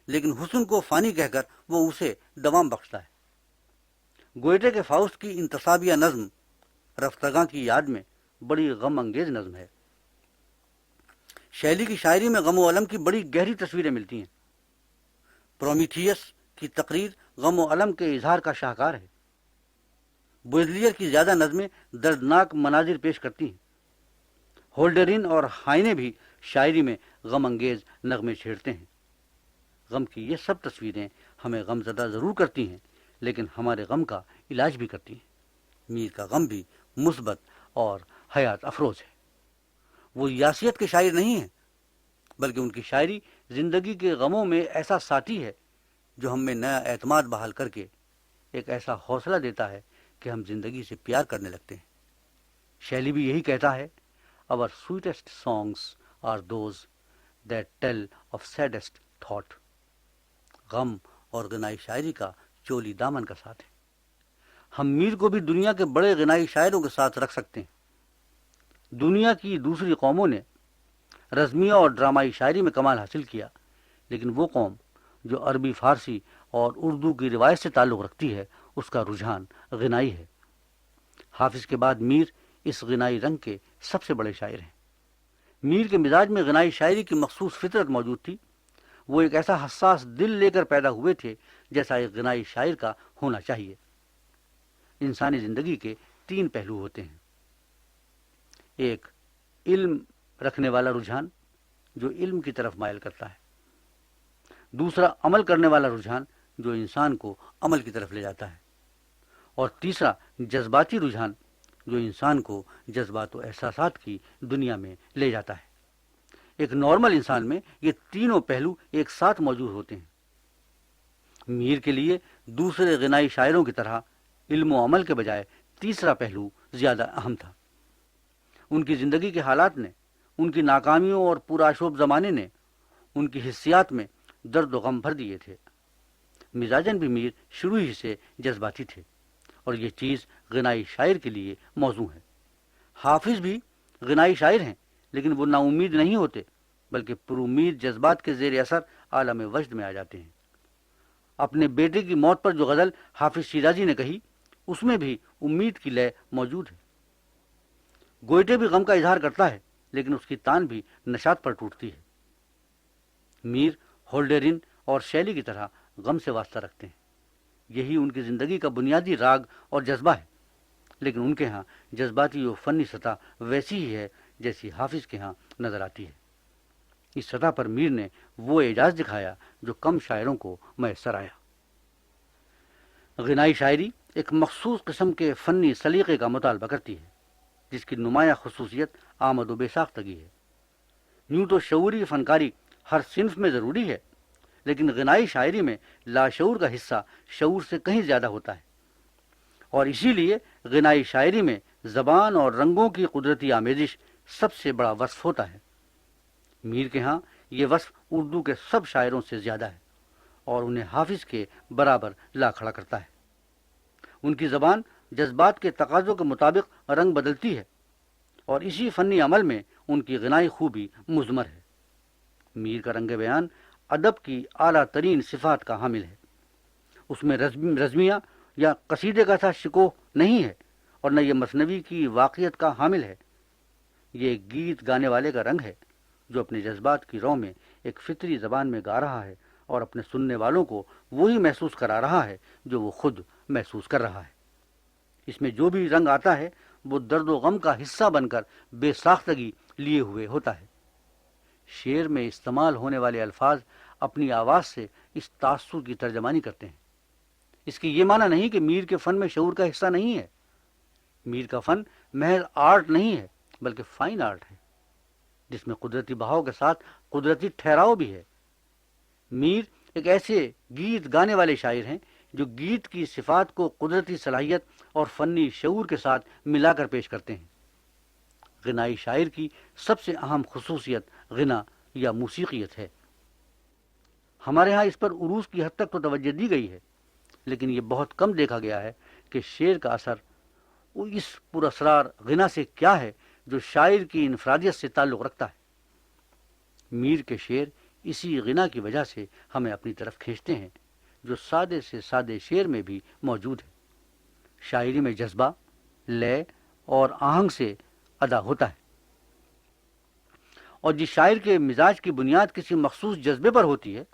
لیکن حسن کو فانی کہہ کر وہ اسے دوام بخشتا ہے۔ گوئٹے کے فاؤسٹ کی انتصابیہ نظم رفتگاں کی یاد میں بڑی غم انگیز نظم ہے۔ شیلی کی شاعری میں غم و الم کی بڑی گہری تصویریں ملتی ہیں۔ پرومیتھیس کی تقریر غم و الم کے اظہار کا شاہکار ہے۔ بویدلیئر کی زیادہ نظمیں دردناک مناظر پیش کرتی ہیں۔ ہولڈرین اور ہائنے بھی شاعری میں غم انگیز نغمے چھیڑتے ہیں۔ غم کی یہ سب تصویریں ہمیں غم زدہ ضرور کرتی ہیں، لیکن ہمارے غم کا علاج بھی کرتی ہیں۔ میر کا غم بھی مثبت اور حیات افروز ہے۔ وہ یاسیت کے شاعر نہیں ہیں، بلکہ ان کی شاعری زندگی کے غموں میں ایسا ساتھی ہے جو ہم میں نیا اعتماد بحال کر کے ایک ایسا حوصلہ دیتا ہے کہ ہم زندگی سے پیار کرنے لگتے ہیں۔ شیلی بھی یہی کہتا ہے، Our sweetest songs are those that tell of saddest thought۔ غم اور غنائی شاعری کا چولی دامن کا ساتھ ہے۔ ہم میر کو بھی دنیا کے بڑے غنائی شاعروں کے ساتھ رکھ سکتے ہیں۔ دنیا کی دوسری قوموں نے رزمیہ اور ڈرامائی شاعری میں کمال حاصل کیا، لیکن وہ قوم جو عربی، فارسی اور اردو کی روایت سے تعلق رکھتی ہے، اس کا رجحان غنائی ہے۔ حافظ کے بعد میر اس غنائی رنگ کے سب سے بڑے شاعر ہیں۔ میر کے مزاج میں غنائی شاعری کی مخصوص فطرت موجود تھی۔ وہ ایک ایسا حساس دل لے کر پیدا ہوئے تھے جیسا ایک غنائی شاعر کا ہونا چاہیے۔ انسانی زندگی کے 3 پہلو ہوتے ہیں: ایک علم رکھنے والا رجحان جو علم کی طرف مائل کرتا ہے، دوسرا عمل کرنے والا رجحان جو انسان کو عمل کی طرف لے جاتا ہے، اور تیسرا جذباتی رجحان جو انسان کو جذبات و احساسات کی دنیا میں لے جاتا ہے۔ ایک نارمل انسان میں یہ تینوں پہلو ایک ساتھ موجود ہوتے ہیں۔ میر کے لیے دوسرے غنائی شاعروں کی طرح علم و عمل کے بجائے تیسرا پہلو زیادہ اہم تھا۔ ان کی زندگی کے حالات نے، ان کی ناکامیوں اور پرآشوب زمانے نے ان کی حسیات میں درد و غم بھر دیے تھے۔ مزاجن بھی میر شروع ہی سے جذباتی تھے، اور یہ چیز غنائی شاعر کے لیے موزوں ہے۔ حافظ بھی غنائی شاعر ہیں، لیکن وہ نا امید نہیں ہوتے، بلکہ پر امید جذبات کے زیر اثر عالم وجد میں آ جاتے ہیں۔ اپنے بیٹے کی موت پر جو غزل حافظ شیرازی نے کہی، اس میں بھی امید کی لے موجود ہے۔ گوئٹے بھی غم کا اظہار کرتا ہے، لیکن اس کی تان بھی نشاط پر ٹوٹتی ہے۔ میر ہولڈرین اور شیلی کی طرح غم سے واسطہ رکھتے ہیں۔ یہی ان کی زندگی کا بنیادی راگ اور جذبہ ہے، لیکن ان کے ہاں جذباتی و فنی سطح ویسی ہی ہے جیسی حافظ کے ہاں نظر آتی ہے۔ اس سطح پر میر نے وہ اعجاز دکھایا جو کم شاعروں کو میسر آیا۔ غنائی شاعری ایک مخصوص قسم کے فنی سلیقے کا مطالبہ کرتی ہے، جس کی نمایاں خصوصیت آمد و بے ساختگی ہے۔ یوں تو شعوری فنکاری ہر صنف میں ضروری ہے، لیکن غنائی شاعری میں لاشعور کا حصہ شعور سے کہیں زیادہ ہوتا ہے، اور اسی لیے غنائی شاعری میں زبان اور رنگوں کی قدرتی آمیزش سب سے بڑا وصف ہوتا ہے۔ میر کے ہاں یہ وصف اردو کے سب شاعروں سے زیادہ ہے، اور انہیں حافظ کے برابر لا کھڑا کرتا ہے۔ ان کی زبان جذبات کے تقاضوں کے مطابق رنگ بدلتی ہے، اور اسی فنی عمل میں ان کی غنائی خوبی مضمر ہے۔ میر کا رنگ بیان ادب کی اعلیٰ ترین صفات کا حامل ہے۔ اس میں رزمیہ یا قصیدے کا سا شکوہ نہیں ہے، اور نہ یہ مثنوی کی واقعیت کا حامل ہے۔ یہ ایک گیت گانے والے کا رنگ ہے جو اپنے جذبات کی رو میں ایک فطری زبان میں گا رہا ہے، اور اپنے سننے والوں کو وہی محسوس کرا رہا ہے جو وہ خود محسوس کر رہا ہے۔ اس میں جو بھی رنگ آتا ہے وہ درد و غم کا حصہ بن کر بے ساختگی لیے ہوئے ہوتا ہے۔ شعر میں استعمال ہونے والے الفاظ اپنی آواز سے اس تاثر کی ترجمانی کرتے ہیں۔ اس کی یہ معنی نہیں کہ میر کے فن میں شعور کا حصہ نہیں ہے۔ میر کا فن محض آرٹ نہیں ہے، بلکہ فائن آرٹ ہے، جس میں قدرتی بہاؤ کے ساتھ قدرتی ٹھہراؤ بھی ہے۔ میر ایک ایسے گیت گانے والے شاعر ہیں جو گیت کی صفات کو قدرتی صلاحیت اور فنی شعور کے ساتھ ملا کر پیش کرتے ہیں۔ غنائی شاعر کی سب سے اہم خصوصیت غنا یا موسیقیت ہے۔ ہمارے ہاں اس پر عروج کی حد تک تو توجہ دی گئی ہے، لیکن یہ بہت کم دیکھا گیا ہے کہ شعر کا اثر اس پراسرار غنا سے کیا ہے جو شاعر کی انفرادیت سے تعلق رکھتا ہے۔ میر کے شعر اسی غنا کی وجہ سے ہمیں اپنی طرف کھینچتے ہیں جو سادے سے سادے شعر میں بھی موجود ہے۔ شاعری میں جذبہ، لے اور آہنگ سے ادا ہوتا ہے، اور جس شاعر کے مزاج کی بنیاد کسی مخصوص جذبے پر ہوتی ہے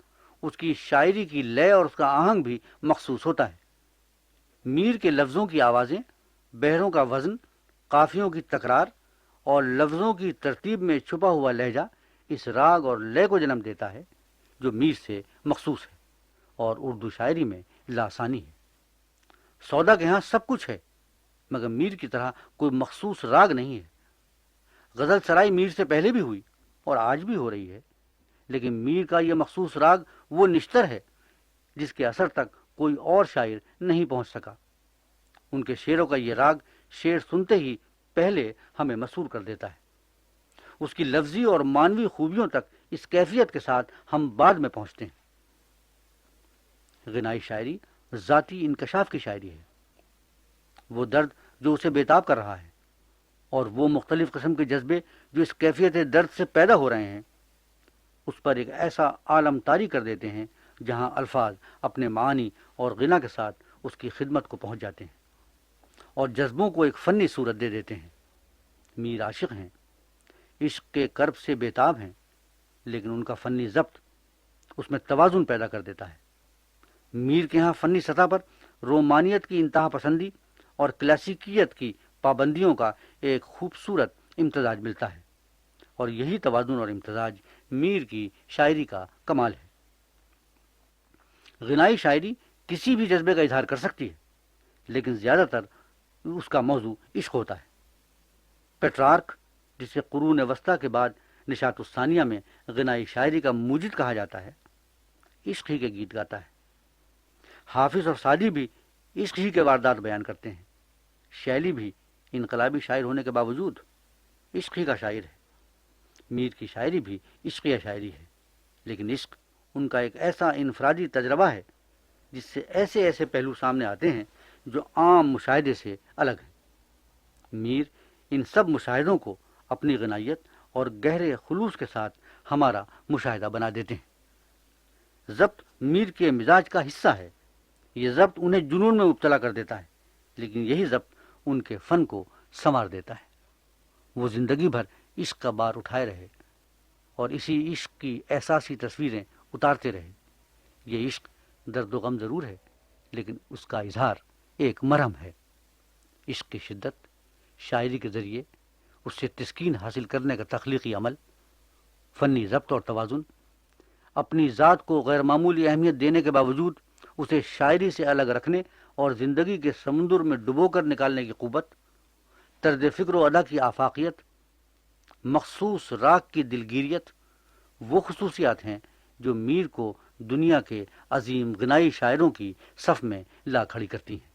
اس کی شاعری کی لے اور اس کا آہنگ بھی مخصوص ہوتا ہے۔ میر کے لفظوں کی آوازیں، بحروں کا وزن، قافیوں کی تکرار اور لفظوں کی ترتیب میں چھپا ہوا لہجہ اس راگ اور لے کو جنم دیتا ہے جو میر سے مخصوص ہے اور اردو شاعری میں لاسانی ہے۔ سودا کے ہاں سب کچھ ہے، مگر میر کی طرح کوئی مخصوص راگ نہیں ہے۔ غزل سرائی میر سے پہلے بھی ہوئی اور آج بھی ہو رہی ہے، لیکن میر کا یہ مخصوص راگ وہ نشتر ہے جس کے اثر تک کوئی اور شاعر نہیں پہنچ سکا۔ ان کے شعروں کا یہ راگ شعر سنتے ہی پہلے ہمیں مسحور کر دیتا ہے۔ اس کی لفظی اور معنوی خوبیوں تک اس کیفیت کے ساتھ ہم بعد میں پہنچتے ہیں۔ غنائی شاعری ذاتی انکشاف کی شاعری ہے۔ وہ درد جو اسے بےتاب کر رہا ہے اور وہ مختلف قسم کے جذبے جو اس کیفیت درد سے پیدا ہو رہے ہیں اس پر ایک ایسا عالم طاری کر دیتے ہیں جہاں الفاظ اپنے معانی اور غنا کے ساتھ اس کی خدمت کو پہنچ جاتے ہیں اور جذبوں کو ایک فنی صورت دے دیتے ہیں۔ میر عاشق ہیں، عشق کے کرب سے بےتاب ہیں، لیکن ان کا فنی ضبط اس میں توازن پیدا کر دیتا ہے۔ میر کے ہاں فنی سطح پر رومانیت کی انتہا پسندی اور کلاسیکیت کی پابندیوں کا ایک خوبصورت امتزاج ملتا ہے، اور یہی توازن اور امتزاج میر کی شاعری کا کمال ہے۔ غنائی شاعری کسی بھی جذبے کا اظہار کر سکتی ہے، لیکن زیادہ تر اس کا موضوع عشق ہوتا ہے۔ پیٹرارک، جسے قرون وسطیٰ کے بعد نشاط الثانیہ میں غنائی شاعری کا موجد کہا جاتا ہے، عشق ہی کے گیت گاتا ہے۔ حافظ اور سعدی بھی عشق ہی کے واردات بیان کرتے ہیں۔ شیلی بھی انقلابی شاعر ہونے کے باوجود عشق ہی کا شاعر ہے۔ میر کی شاعری بھی عشقیہ شاعری ہے، لیکن عشق ان کا ایک ایسا انفرادی تجربہ ہے جس سے ایسے ایسے پہلو سامنے آتے ہیں جو عام مشاہدے سے الگ ہیں۔ میر ان سب مشاہدوں کو اپنی غنائیت اور گہرے خلوص کے ساتھ ہمارا مشاہدہ بنا دیتے ہیں۔ ضبط میر کے مزاج کا حصہ ہے۔ یہ ضبط انہیں جنون میں مبتلا کر دیتا ہے، لیکن یہی ضبط ان کے فن کو سنوار دیتا ہے۔ وہ زندگی بھر عشق کا بار اٹھائے رہے اور اسی عشق کی احساسی تصویریں اتارتے رہے۔ یہ عشق درد و غم ضرور ہے، لیکن اس کا اظہار ایک مرہم ہے۔ عشق کی شدت شاعری کے ذریعے اس سے تسکین حاصل کرنے کا تخلیقی عمل، فنی ضبط اور توازن، اپنی ذات کو غیر معمولی اہمیت دینے کے باوجود اسے شاعری سے الگ رکھنے اور زندگی کے سمندر میں ڈبو کر نکالنے کی قوت، طرز فکر و ادا کی آفاقیت، مخصوص راگ کی دلگیریت، وہ خصوصیات ہیں جو میر کو دنیا کے عظیم غنائی شاعروں کی صف میں لا کھڑی کرتی ہیں۔